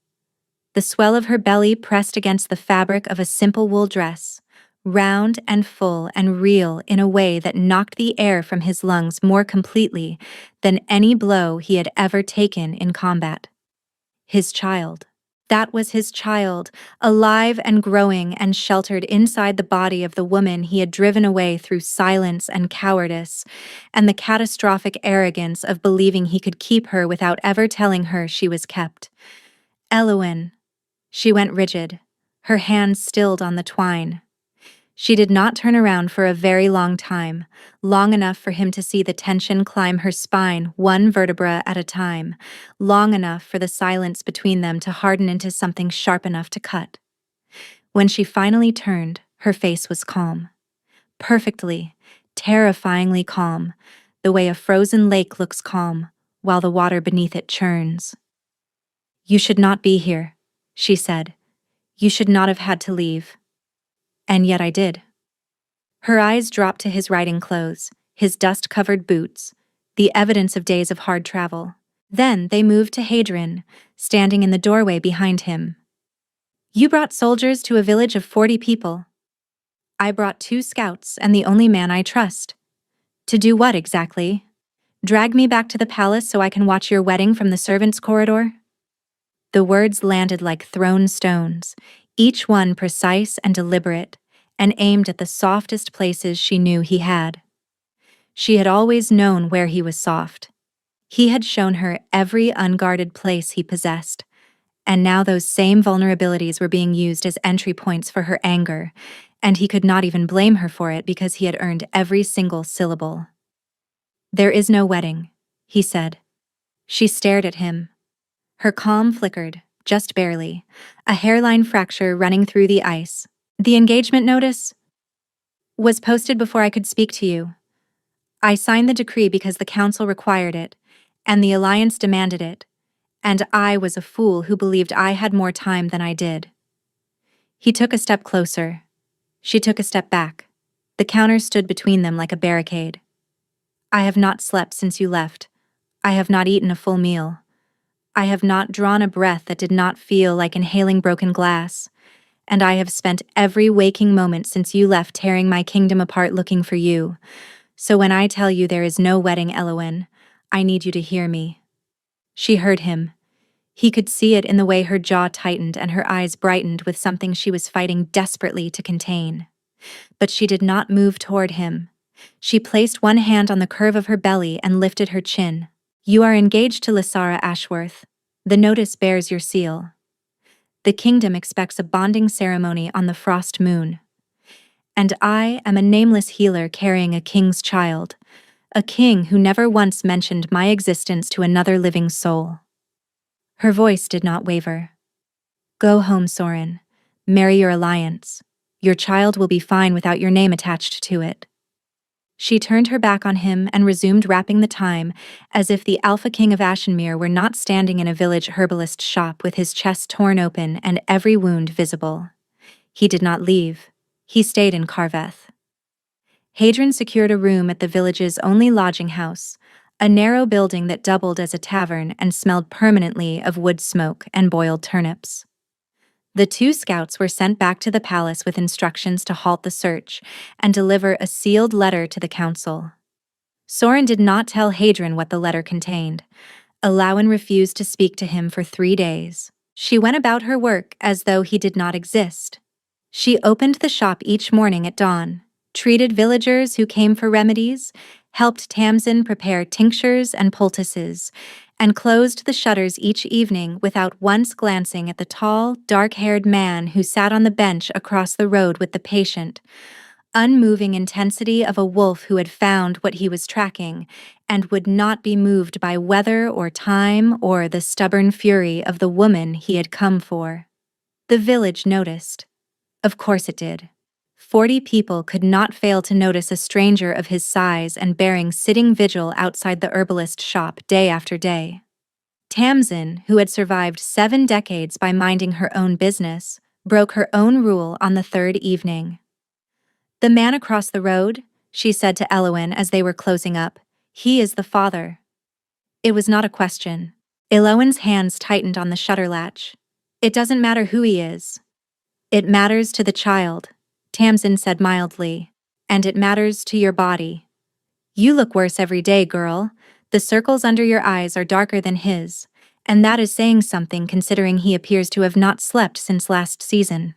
The swell of her belly pressed against the fabric of a simple wool dress, round and full and real in a way that knocked the air from his lungs more completely than any blow he had ever taken in combat. His child. That was his child, alive and growing and sheltered inside the body of the woman he had driven away through silence and cowardice, and the catastrophic arrogance of believing he could keep her without ever telling her she was kept. Elowen. She went rigid, her hands stilled on the twine. She did not turn around for a very long time, long enough for him to see the tension climb her spine one vertebra at a time, long enough for the silence between them to harden into something sharp enough to cut. When she finally turned, her face was calm. Perfectly, terrifyingly calm, the way a frozen lake looks calm, while the water beneath it churns. "You should not be here," she said. "You should not have had to leave." And yet I did. Her eyes dropped to his riding clothes, his dust-covered boots, the evidence of days of hard travel. Then they moved to Hadrian, standing in the doorway behind him. "You brought soldiers to a village of 40 people. I brought 2 scouts and the only man I trust. To do what exactly? Drag me back to the palace so I can watch your wedding from the servants' corridor?" The words landed like thrown stones, each one precise and deliberate, and aimed at the softest places she knew he had. She had always known where he was soft. He had shown her every unguarded place he possessed, and now those same vulnerabilities were being used as entry points for her anger, and he could not even blame her for it because he had earned every single syllable. "There is no wedding," he said. She stared at him. Her calm flickered, just barely, a hairline fracture running through the ice. "The engagement notice was posted before I could speak to you. I signed the decree because the council required it, and the alliance demanded it, and I was a fool who believed I had more time than I did." He took a step closer. She took a step back. The counter stood between them like a barricade. "I have not slept since you left. I have not eaten a full meal. I have not drawn a breath that did not feel like inhaling broken glass. And I have spent every waking moment since you left tearing my kingdom apart looking for you. So when I tell you there is no wedding, Elowen, I need you to hear me." She heard him. He could see it in the way her jaw tightened and her eyes brightened with something she was fighting desperately to contain. But she did not move toward him. She placed one hand on the curve of her belly and lifted her chin. "You are engaged to Lysara Ashworth. The notice bears your seal. The kingdom expects a bonding ceremony on the frost moon. And I am a nameless healer carrying a king's child, a king who never once mentioned my existence to another living soul." Her voice did not waver. "Go home, Soren. Marry your alliance. Your child will be fine without your name attached to it." She turned her back on him and resumed wrapping the time, as if the Alpha King of Ashenmere were not standing in a village herbalist shop with his chest torn open and every wound visible. He did not leave. He stayed in Carveth. Hadrian secured a room at the village's only lodging house, a narrow building that doubled as a tavern and smelled permanently of wood smoke and boiled turnips. The two scouts were sent back to the palace with instructions to halt the search and deliver a sealed letter to the council. Soren did not tell Hadrian what the letter contained. Alawen refused to speak to him for 3 days. She went about her work as though he did not exist. She opened the shop each morning at dawn, treated villagers who came for remedies, helped Tamsin prepare tinctures and poultices, and closed the shutters each evening without once glancing at the tall, dark-haired man who sat on the bench across the road with the patient, unmoving intensity of a wolf who had found what he was tracking and would not be moved by weather or time or the stubborn fury of the woman he had come for. The village noticed. Of course it did. 40 people could not fail to notice a stranger of his size and bearing sitting vigil outside the herbalist shop day after day. Tamsin, who had survived 7 decades by minding her own business, broke her own rule on the 3rd evening. "The man across the road," she said to Elowen as they were closing up, "he is the father." It was not a question. Elowen's hands tightened on the shutter latch. "It doesn't matter who he is. It matters to the child," Tamsin said mildly, "and it matters to your body. You look worse every day, girl. The circles under your eyes are darker than his, and that is saying something considering he appears to have not slept since last season."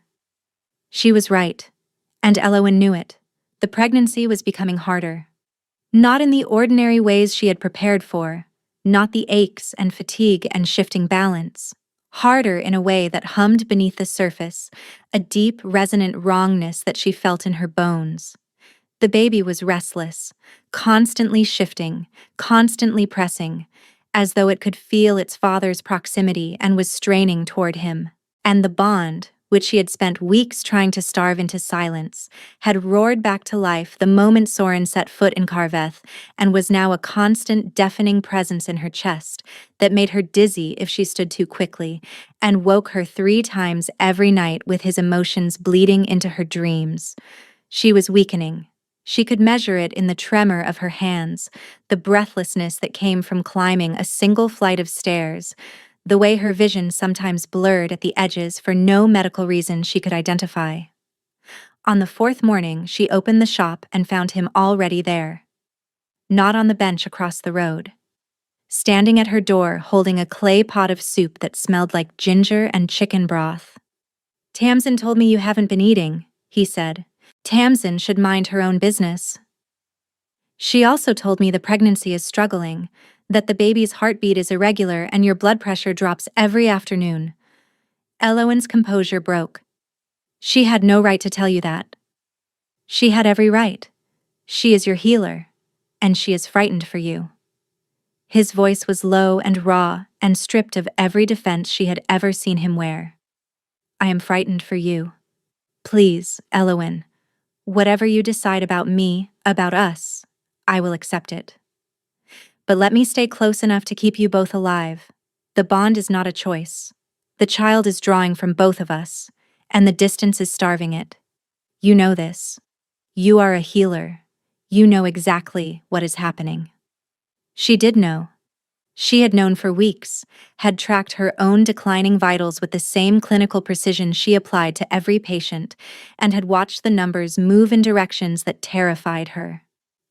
She was right, and Elowen knew it. The pregnancy was becoming harder. Not in the ordinary ways she had prepared for, not the aches and fatigue and shifting balance. Harder in a way that hummed beneath the surface, a deep, resonant wrongness that she felt in her bones. The baby was restless, constantly shifting, constantly pressing, as though it could feel its father's proximity and was straining toward him. And the bond, which she had spent weeks trying to starve into silence, had roared back to life the moment Soren set foot in Carveth and was now a constant, deafening presence in her chest that made her dizzy if she stood too quickly and woke her 3 times every night with his emotions bleeding into her dreams. She was weakening. She could measure it in the tremor of her hands, the breathlessness that came from climbing a single flight of stairs, the way her vision sometimes blurred at the edges for no medical reason she could identify. On the 4th morning, she opened the shop and found him already there. Not on the bench across the road. Standing at her door holding a clay pot of soup that smelled like ginger and chicken broth. "Tamsin told me you haven't been eating," he said. "Tamsin should mind her own business. She also told me the pregnancy is struggling, that the baby's heartbeat is irregular and your blood pressure drops every afternoon. Eloin's composure broke. She had no right to tell you that. She had every right. She is your healer, and she is frightened for you. His voice was low and raw and stripped of every defense she had ever seen him wear. I am frightened for you. Please, Eloin, whatever you decide about me, about us, I will accept it. But let me stay close enough to keep you both alive. The bond is not a choice. The child is drawing from both of us, and the distance is starving it. You know this. You are a healer. You know exactly what is happening. She did know. She had known for weeks, had tracked her own declining vitals with the same clinical precision she applied to every patient, and had watched the numbers move in directions that terrified her.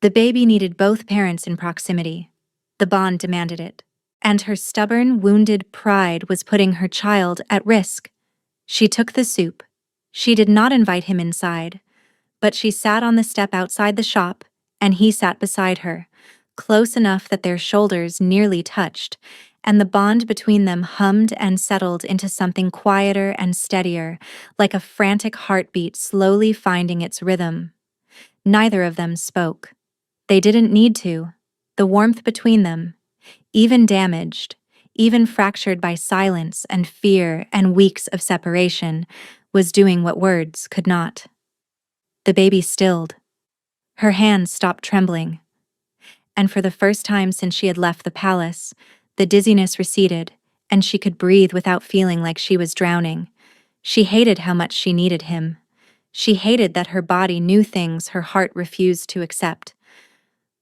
The baby needed both parents in proximity. The bond demanded it. And her stubborn, wounded pride was putting her child at risk. She took the soup. She did not invite him inside, but she sat on the step outside the shop, and he sat beside her, close enough that their shoulders nearly touched, and the bond between them hummed and settled into something quieter and steadier, like a frantic heartbeat slowly finding its rhythm. Neither of them spoke. They didn't need to. The warmth between them, even damaged, even fractured by silence and fear and weeks of separation, was doing what words could not. The baby stilled. Her hands stopped trembling. And for the first time since she had left the palace, the dizziness receded, and she could breathe without feeling like she was drowning. She hated how much she needed him. She hated that her body knew things her heart refused to accept.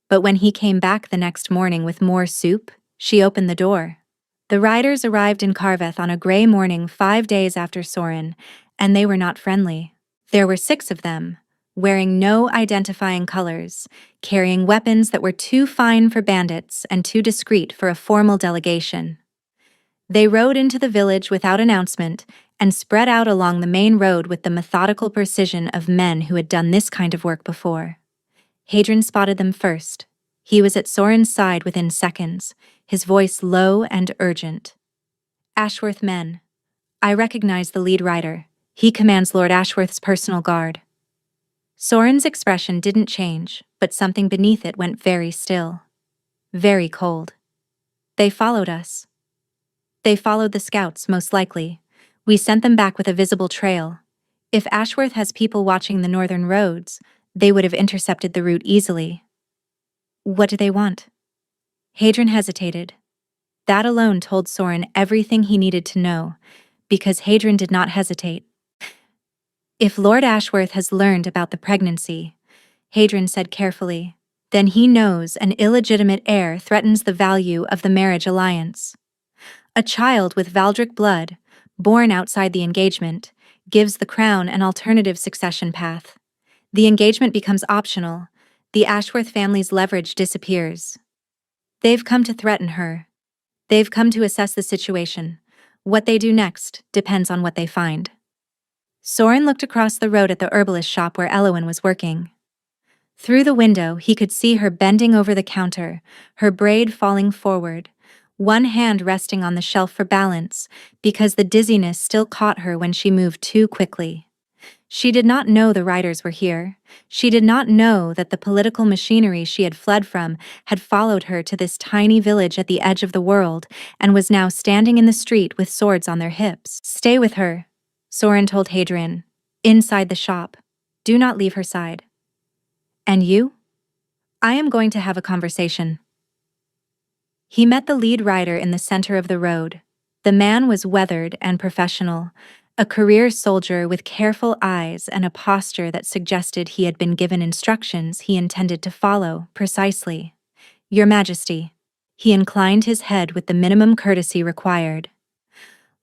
But when he came back the next morning with more soup, she opened the door. The riders arrived in Carveth on a gray morning 5 days after Sorin, and they were not friendly. There were 6 of them, wearing no identifying colors, carrying weapons that were too fine for bandits and too discreet for a formal delegation. They rode into the village without announcement and spread out along the main road with the methodical precision of men who had done this kind of work before. Hadrian spotted them first. He was at Sorin's side within seconds, his voice low and urgent. Ashworth men. I recognize the lead rider. He commands Lord Ashworth's personal guard. Sorin's expression didn't change, but something beneath it went very still. Very cold. They followed us. They followed the scouts, most likely. We sent them back with a visible trail. If Ashworth has people watching the northern roads, they would have intercepted the route easily. What do they want? Hadrian hesitated. That alone told Sorin everything he needed to know, because Hadrian did not hesitate. If Lord Ashworth has learned about the pregnancy, Hadrian said carefully, then he knows an illegitimate heir threatens the value of the marriage alliance. A child with Valdric blood, born outside the engagement, gives the crown an alternative succession path. The engagement becomes optional. The Ashworth family's leverage disappears. They've come to threaten her. They've come to assess the situation. What they do next depends on what they find. Sorin looked across the road at the herbalist shop where Eloin was working. Through the window, he could see her bending over the counter, her braid falling forward, one hand resting on the shelf for balance, because the dizziness still caught her when she moved too quickly. She did not know the riders were here. She did not know that the political machinery she had fled from had followed her to this tiny village at the edge of the world and was now standing in the street with swords on their hips. Stay with her, Sorin told Hadrian. Inside the shop. Do not leave her side. And you? I am going to have a conversation. He met the lead rider in the center of the road. The man was weathered and professional, a career soldier with careful eyes and a posture that suggested he had been given instructions he intended to follow precisely. Your Majesty. He inclined his head with the minimum courtesy required.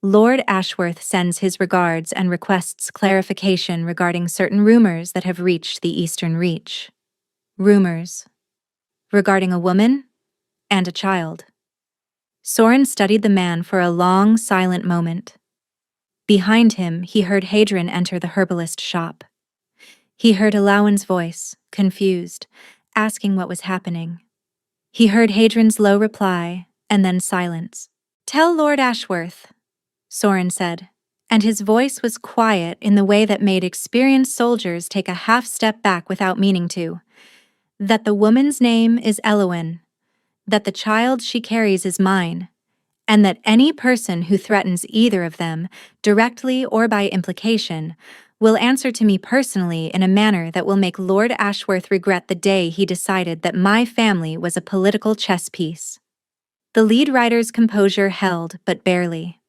Lord Ashworth sends his regards and requests clarification regarding certain rumors that have reached the Eastern Reach. Rumors. Regarding a woman and a child. Sorin studied the man for a long, silent moment. Behind him, he heard Hadrian enter the herbalist shop. He heard Eloin's voice, confused, asking what was happening. He heard Hadrian's low reply, and then silence. Tell Lord Ashworth, Sorin said, and his voice was quiet in the way that made experienced soldiers take a half step back without meaning to. That the woman's name is Elowen, that the child she carries is mine, and that any person who threatens either of them, directly or by implication, will answer to me personally in a manner that will make Lord Ashworth regret the day he decided that my family was a political chess piece. The lead writer's composure held, but barely.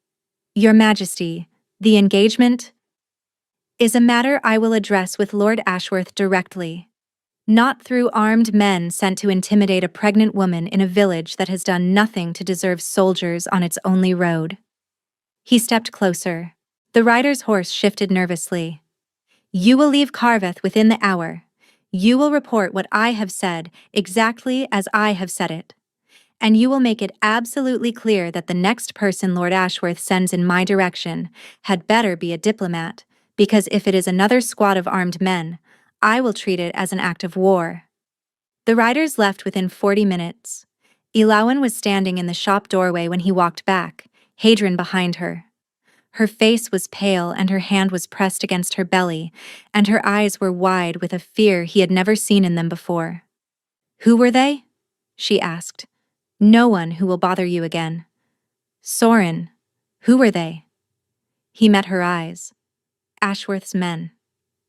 Your Majesty, the engagement is a matter I will address with Lord Ashworth directly. Not through armed men sent to intimidate a pregnant woman in a village that has done nothing to deserve soldiers on its only road. He stepped closer. The rider's horse shifted nervously. You will leave Carveth within the hour. You will report what I have said exactly as I have said it. And you will make it absolutely clear that the next person Lord Ashworth sends in my direction had better be a diplomat, because if it is another squad of armed men, I will treat it as an act of war. The riders left within 40 minutes. Elawan was standing in the shop doorway when he walked back, Hadrian behind her. Her face was pale and her hand was pressed against her belly, and her eyes were wide with a fear he had never seen in them before. Who were they? She asked. No one who will bother you again. Sorin. Who were they? He met her eyes. Ashworth's men.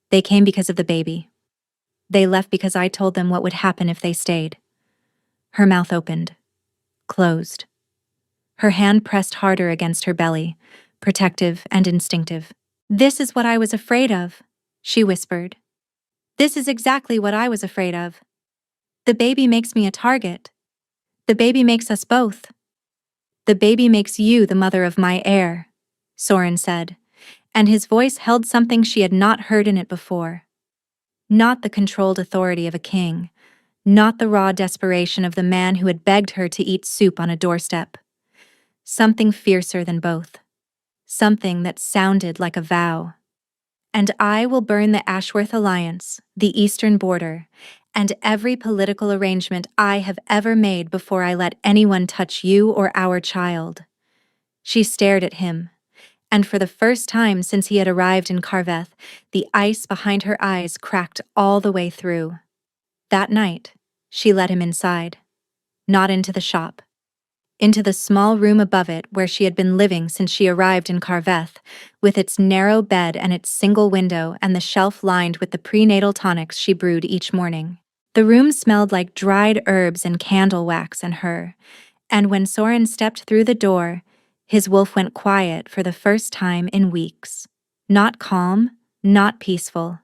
They came because of the baby. They left because I told them what would happen if they stayed. Her mouth opened. Closed. Her hand pressed harder against her belly, protective and instinctive. This is what I was afraid of, she whispered. This is exactly what I was afraid of. The baby makes me a target. The baby makes us both. The baby makes you the mother of my heir, Sorin said, and his voice held something she had not heard in it before. Not the controlled authority of a king, not the raw desperation of the man who had begged her to eat soup on a doorstep. Something fiercer than both. Something that sounded like a vow. And I will burn the Ashworth alliance, the eastern border, and every political arrangement I have ever made before I let anyone touch you or our child. She stared at him, and for the first time since he had arrived in Carveth, the ice behind her eyes cracked all the way through. That night, she led him inside. Not into the shop. Into the small room above it where she had been living since she arrived in Carveth, with its narrow bed and its single window and the shelf lined with the prenatal tonics she brewed each morning. The room smelled like dried herbs and candle wax and her, and when Sorin stepped through the door, his wolf went quiet for the first time in weeks. Not calm, not peaceful.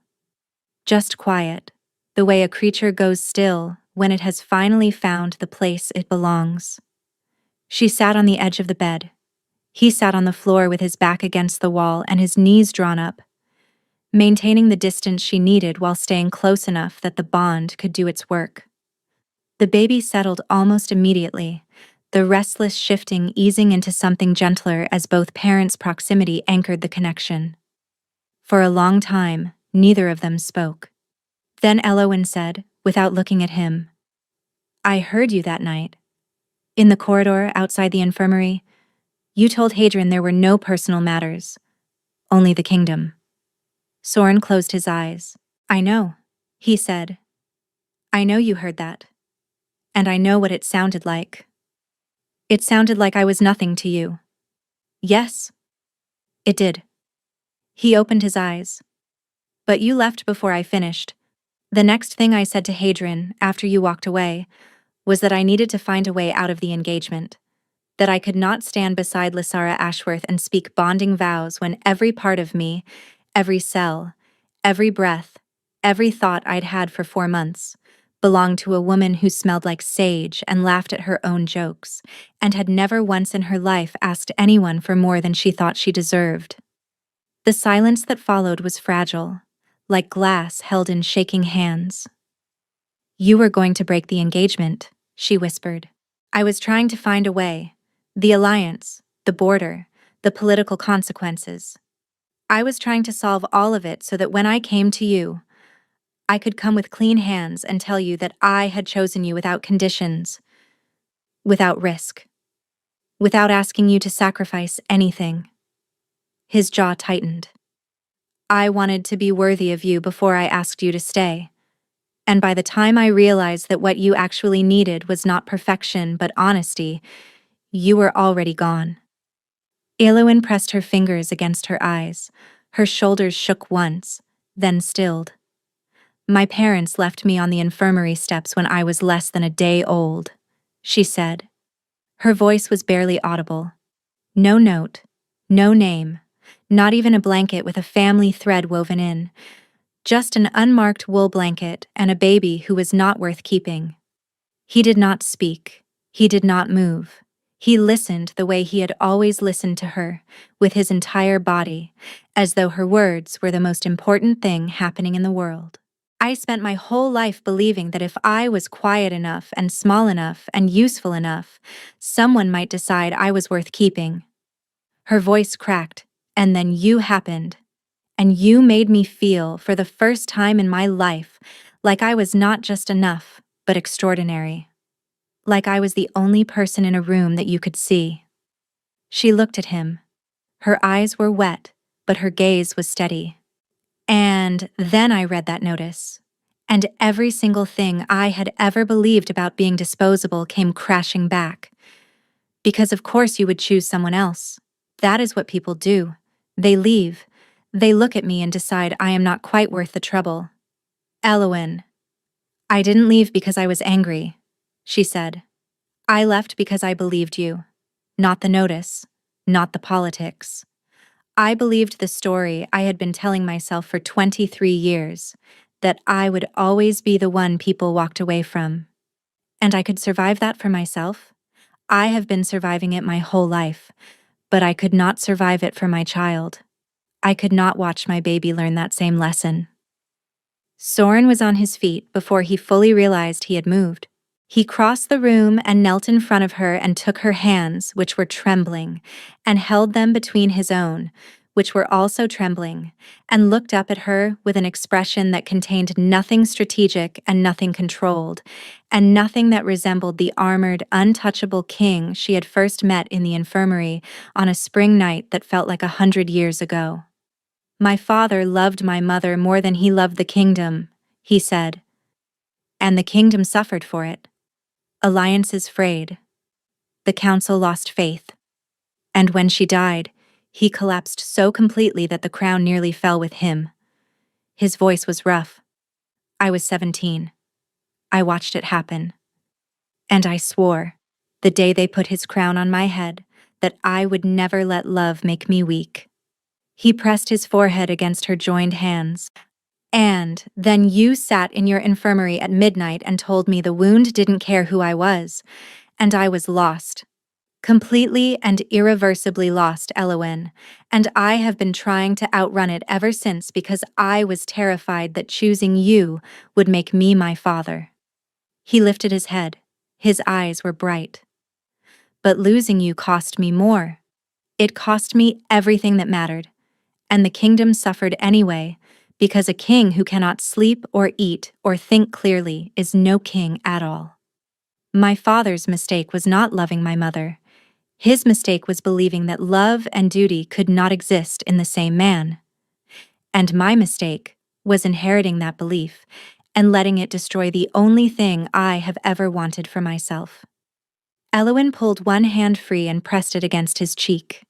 Just quiet, the way a creature goes still when it has finally found the place it belongs. She sat on the edge of the bed. He sat on the floor with his back against the wall and his knees drawn up, maintaining the distance she needed while staying close enough that the bond could do its work. The baby settled almost immediately, the restless shifting easing into something gentler as both parents' proximity anchored the connection. For a long time, neither of them spoke. Then Elowen said, without looking at him, I heard you that night. In the corridor outside the infirmary, you told Hadrian there were no personal matters, only the kingdom. Sorin closed his eyes. I know, he said. I know you heard that. And I know what it sounded like. It sounded like I was nothing to you. Yes, it did. He opened his eyes. But you left before I finished. The next thing I said to Hadrian after you walked away was that I needed to find a way out of the engagement. That I could not stand beside Lysara Ashworth and speak bonding vows when every part of me, every cell, every breath, every thought I'd had for 4 months, belonged to a woman who smelled like sage and laughed at her own jokes, and had never once in her life asked anyone for more than she thought she deserved. The silence that followed was fragile, like glass held in shaking hands. You were going to break the engagement, she whispered. I was trying to find a way. The alliance, the border, the political consequences. I was trying to solve all of it so that when I came to you, I could come with clean hands and tell you that I had chosen you without conditions, without risk, without asking you to sacrifice anything. His jaw tightened. I wanted to be worthy of you before I asked you to stay. And by the time I realized that what you actually needed was not perfection but honesty, you were already gone. Eowyn pressed her fingers against her eyes. Her shoulders shook once, then stilled. My parents left me on the infirmary steps when I was less than a day old, she said. Her voice was barely audible. No note, no name, not even a blanket with a family thread woven in. Just an unmarked wool blanket and a baby who was not worth keeping. He did not speak. He did not move. He listened the way he had always listened to her, with his entire body, as though her words were the most important thing happening in the world. I spent my whole life believing that if I was quiet enough and small enough and useful enough, someone might decide I was worth keeping. Her voice cracked, and then you happened. And you made me feel, for the first time in my life, like I was not just enough, but extraordinary. Like I was the only person in a room that you could see. She looked at him. Her eyes were wet, but her gaze was steady. And then I read that notice. And every single thing I had ever believed about being disposable came crashing back. Because of course you would choose someone else. That is what people do. They leave. They look at me and decide I am not quite worth the trouble. Eowyn. I didn't leave because I was angry, she said. I left because I believed you. Not the notice. Not the politics. I believed the story I had been telling myself for 23 years, that I would always be the one people walked away from. And I could survive that for myself. I have been surviving it my whole life, but I could not survive it for my child. I could not watch my baby learn that same lesson. Soren was on his feet before he fully realized he had moved. He crossed the room and knelt in front of her and took her hands, which were trembling, and held them between his own, which were also trembling, and looked up at her with an expression that contained nothing strategic and nothing controlled, and nothing that resembled the armored, untouchable king she had first met in the infirmary on a spring night that felt like 100 years ago. My father loved my mother more than he loved the kingdom, he said. And the kingdom suffered for it. Alliances frayed. The council lost faith. And when she died, he collapsed so completely that the crown nearly fell with him. His voice was rough. I was 17. I watched it happen. And I swore, the day they put his crown on my head, that I would never let love make me weak. He pressed his forehead against her joined hands. And then you sat in your infirmary at midnight and told me the wound didn't care who I was, and I was lost. Completely and irreversibly lost, Eowyn, and I have been trying to outrun it ever since because I was terrified that choosing you would make me my father. He lifted his head. His eyes were bright. But losing you cost me more. It cost me everything that mattered. And the kingdom suffered anyway, because a king who cannot sleep or eat or think clearly is no king at all. My father's mistake was not loving my mother. His mistake was believing that love and duty could not exist in the same man. And my mistake was inheriting that belief and letting it destroy the only thing I have ever wanted for myself. Eowyn pulled one hand free and pressed it against his cheek.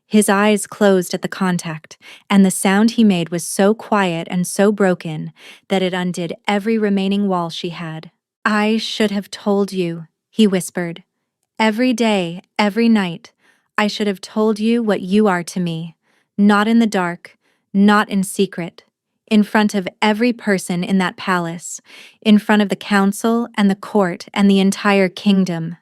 His eyes closed at the contact, and the sound he made was so quiet and so broken that it undid every remaining wall she had. I should have told you, he whispered. Every day, every night, I should have told you what you are to me, not in the dark, not in secret, in front of every person in that palace, in front of the council and the court and the entire kingdom.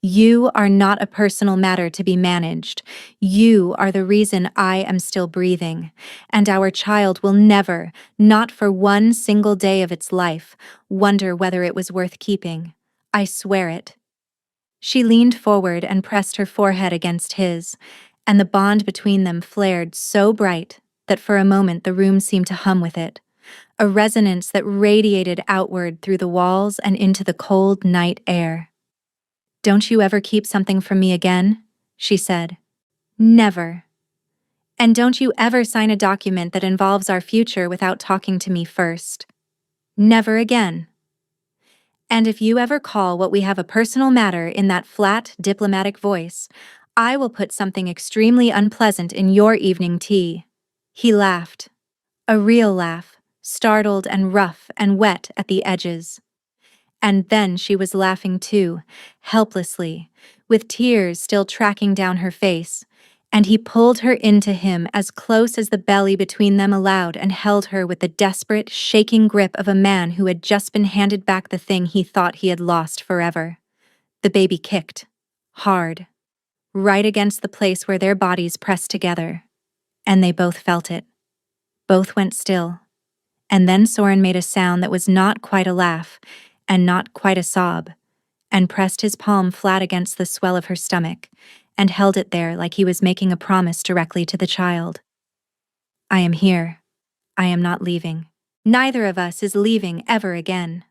You are not a personal matter to be managed. You are the reason I am still breathing, and our child will never, not for one single day of its life, wonder whether it was worth keeping. I swear it. She leaned forward and pressed her forehead against his, and the bond between them flared so bright that for a moment the room seemed to hum with it, a resonance that radiated outward through the walls and into the cold night air. Don't you ever keep something from me again? She said. Never. And don't you ever sign a document that involves our future without talking to me first. Never again. And if you ever call what we have a personal matter in that flat, diplomatic voice, I will put something extremely unpleasant in your evening tea." He laughed. A real laugh, startled and rough and wet at the edges. And then she was laughing too, helplessly, with tears still tracking down her face, and he pulled her into him as close as the belly between them allowed and held her with the desperate, shaking grip of a man who had just been handed back the thing he thought he had lost forever. The baby kicked. Hard. Right against the place where their bodies pressed together. And they both felt it. Both went still. And then Soren made a sound that was not quite a laugh, and not quite a sob, and pressed his palm flat against the swell of her stomach, and held it there like he was making a promise directly to the child. "I am here. I am not leaving. Neither of us is leaving ever again."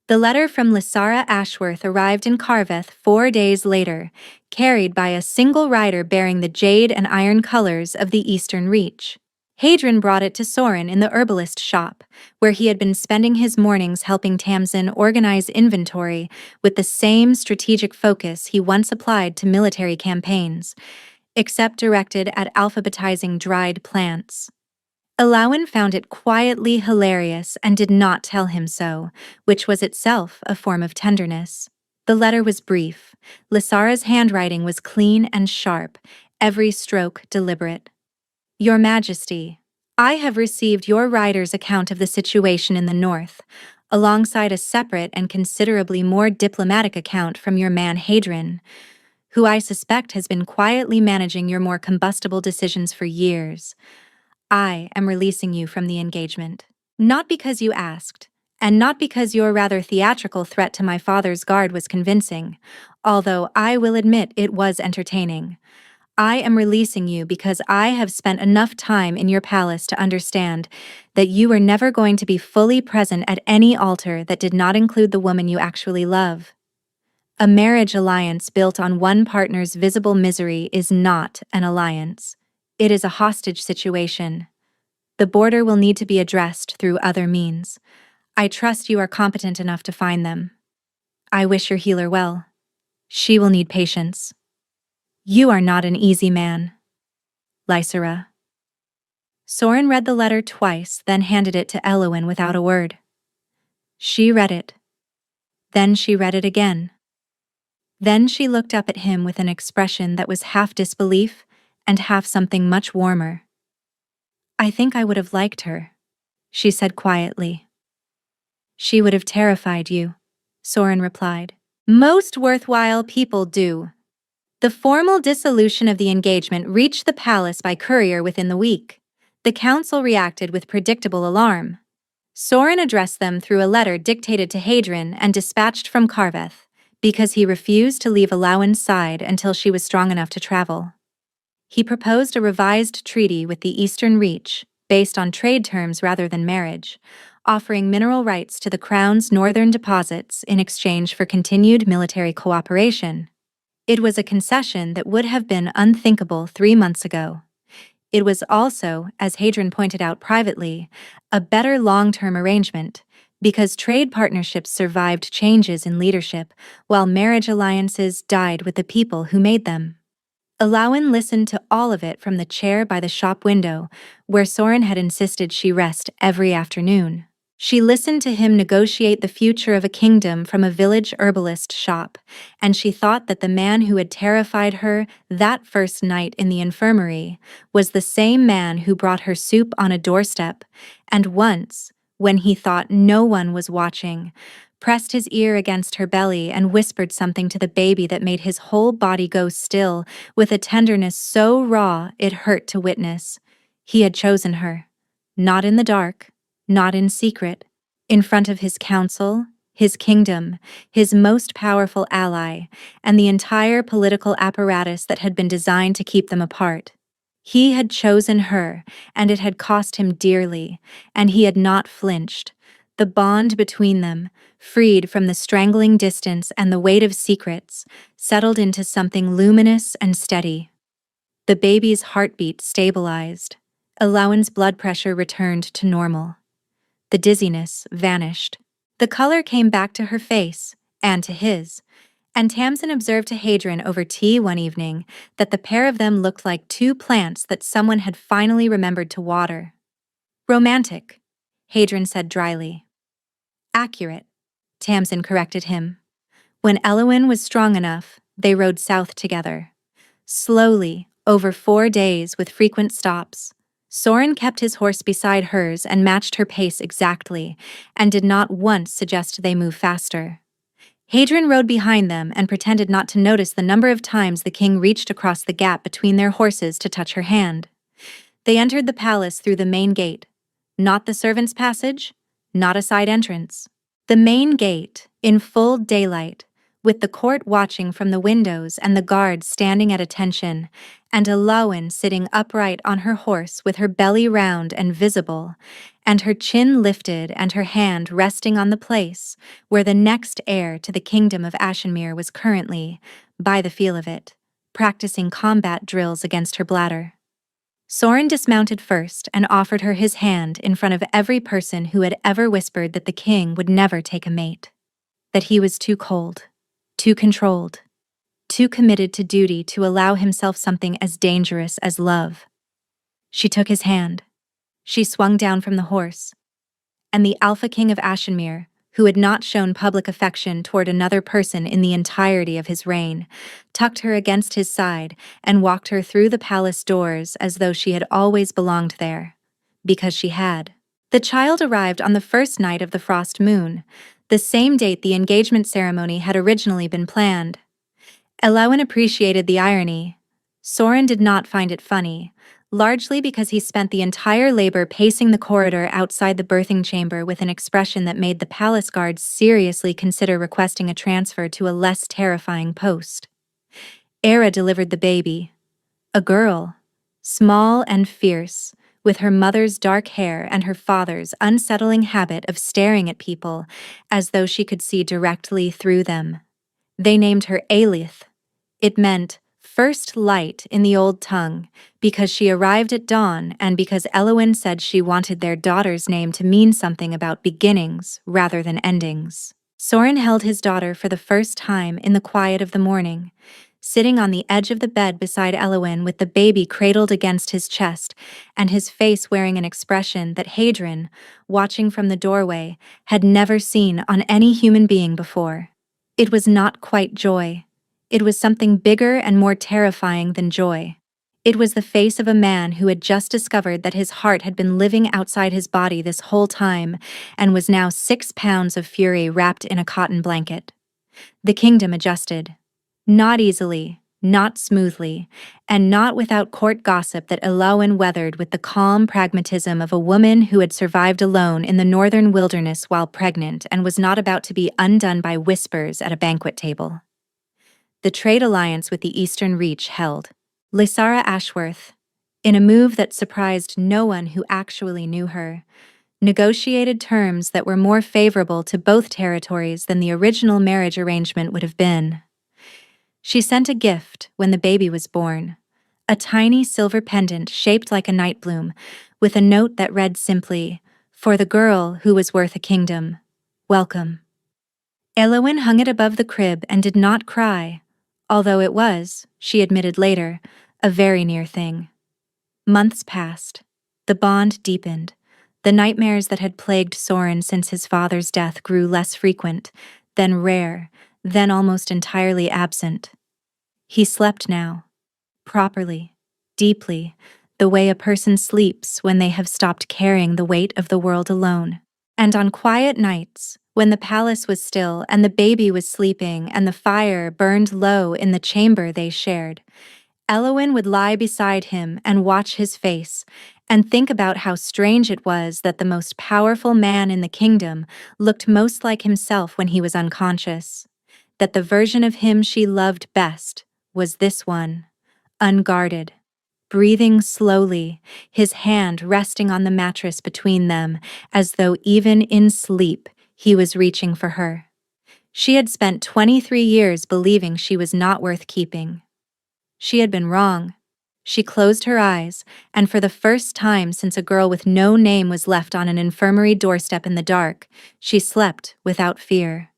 The letter from Lysara Ashworth arrived in Carveth 4 days later, carried by a single rider bearing the jade and iron colors of the Eastern Reach. Hadrian brought it to Soren in the herbalist shop, where he had been spending his mornings helping Tamsin organize inventory with the same strategic focus he once applied to military campaigns, except directed at alphabetizing dried plants. Elowin found it quietly hilarious and did not tell him so, which was itself a form of tenderness. The letter was brief. Lysara's handwriting was clean and sharp, every stroke deliberate. "Your Majesty, I have received your rider's account of the situation in the north, alongside a separate and considerably more diplomatic account from your man Hadrian, who I suspect has been quietly managing your more combustible decisions for years. I am releasing you from the engagement. Not because you asked, and not because your rather theatrical threat to my father's guard was convincing, although I will admit it was entertaining. I am releasing you because I have spent enough time in your palace to understand that you were never going to be fully present at any altar that did not include the woman you actually love. A marriage alliance built on one partner's visible misery is not an alliance. It is a hostage situation. The border will need to be addressed through other means. I trust you are competent enough to find them. I wish your healer well. She will need patience. You are not an easy man. Lysara." Soren read the letter twice, then handed it to Elowin without a word. She read it. Then she read it again. Then she looked up at him with an expression that was half disbelief and half something much warmer. "I think I would have liked her," she said quietly. "She would have terrified you," Soren replied. "Most worthwhile people do." The formal dissolution of the engagement reached the palace by courier within the week. The council reacted with predictable alarm. Soren addressed them through a letter dictated to Hadrian and dispatched from Carveth, because he refused to leave Elowin's side until she was strong enough to travel. He proposed a revised treaty with the Eastern Reach, based on trade terms rather than marriage, offering mineral rights to the crown's northern deposits in exchange for continued military cooperation. It was a concession that would have been unthinkable 3 months ago. It was also, as Hadrian pointed out privately, a better long-term arrangement, because trade partnerships survived changes in leadership, while marriage alliances died with the people who made them. Elowin listened to all of it from the chair by the shop window, where Soren had insisted she rest every afternoon. She listened to him negotiate the future of a kingdom from a village herbalist shop, and she thought that the man who had terrified her that first night in the infirmary was the same man who brought her soup on a doorstep, and once, when he thought no one was watching, pressed his ear against her belly and whispered something to the baby that made his whole body go still with a tenderness so raw it hurt to witness. He had chosen her, not in the dark, not in secret, in front of his council, his kingdom, his most powerful ally, and the entire political apparatus that had been designed to keep them apart. He had chosen her, and it had cost him dearly, and he had not flinched. The bond between them, freed from the strangling distance and the weight of secrets, settled into something luminous and steady. The baby's heartbeat stabilized. Elowin's blood pressure returned to normal. The dizziness vanished. The color came back to her face, and to his, and Tamsin observed to Hadrian over tea one evening that the pair of them looked like two plants that someone had finally remembered to water. Romantic, Hadrian said dryly. Accurate, Tamsin corrected him. When Elowin was strong enough, they rode south together. Slowly, over 4 days with frequent stops. Soren kept his horse beside hers and matched her pace exactly, and did not once suggest they move faster. Hadrian rode behind them and pretended not to notice the number of times the king reached across the gap between their horses to touch her hand. They entered the palace through the main gate. Not the servants' passage, not a side entrance. The main gate, in full daylight, with the court watching from the windows and the guards standing at attention, and Elowin sitting upright on her horse with her belly round and visible, and her chin lifted and her hand resting on the place where the next heir to the kingdom of Ashenmere was currently, by the feel of it, practicing combat drills against her bladder. Soren dismounted first and offered her his hand in front of every person who had ever whispered that the king would never take a mate. That he was too cold, too controlled, too committed to duty to allow himself something as dangerous as love. She took his hand. She swung down from the horse. And the Alpha King of Ashenmere, who had not shown public affection toward another person in the entirety of his reign, tucked her against his side and walked her through the palace doors as though she had always belonged there. Because she had. The child arrived on the first night of the frost moon, the same date the engagement ceremony had originally been planned. Elowin appreciated the irony. Soren did not find it funny, largely because he spent the entire labor pacing the corridor outside the birthing chamber with an expression that made the palace guards seriously consider requesting a transfer to a less terrifying post. Heir delivered the baby. A girl, small and fierce, with her mother's dark hair and her father's unsettling habit of staring at people as though she could see directly through them. They named her Aelith. It meant first light in the old tongue, because she arrived at dawn and because Elowin said she wanted their daughter's name to mean something about beginnings rather than endings. Soren held his daughter for the first time in the quiet of the morning, sitting on the edge of the bed beside Elowin with the baby cradled against his chest and his face wearing an expression that Hadrian, watching from the doorway, had never seen on any human being before. It was not quite joy. It was something bigger and more terrifying than joy. It was the face of a man who had just discovered that his heart had been living outside his body this whole time and was now 6 pounds of fury wrapped in a cotton blanket. The kingdom adjusted. Not easily, not smoothly, and not without court gossip that Elowin weathered with the calm pragmatism of a woman who had survived alone in the northern wilderness while pregnant and was not about to be undone by whispers at a banquet table. The trade alliance with the Eastern Reach held. Lysara Ashworth, in a move that surprised no one who actually knew her, negotiated terms that were more favorable to both territories than the original marriage arrangement would have been. She sent a gift when the baby was born, a tiny silver pendant shaped like a night bloom, with a note that read simply, "For the girl who was worth a kingdom. Welcome." Elowin hung it above the crib and did not cry, although it was, she admitted later, a very near thing. Months passed. The bond deepened. The nightmares that had plagued Soren since his father's death grew less frequent, then rare, then almost entirely absent. He slept now. Properly, deeply, the way a person sleeps when they have stopped carrying the weight of the world alone. And on quiet nights, when the palace was still and the baby was sleeping and the fire burned low in the chamber they shared, Elowin would lie beside him and watch his face and think about how strange it was that the most powerful man in the kingdom looked most like himself when he was unconscious, that the version of him she loved best was this one, unguarded, breathing slowly, his hand resting on the mattress between them, as though even in sleep he was reaching for her. She had spent 23 years believing she was not worth keeping. She had been wrong. She closed her eyes, and for the first time since a girl with no name was left on an infirmary doorstep in the dark, she slept without fear,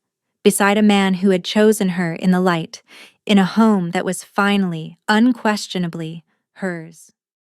beside a man who had chosen her in the light, in a home that was finally, unquestionably, hers.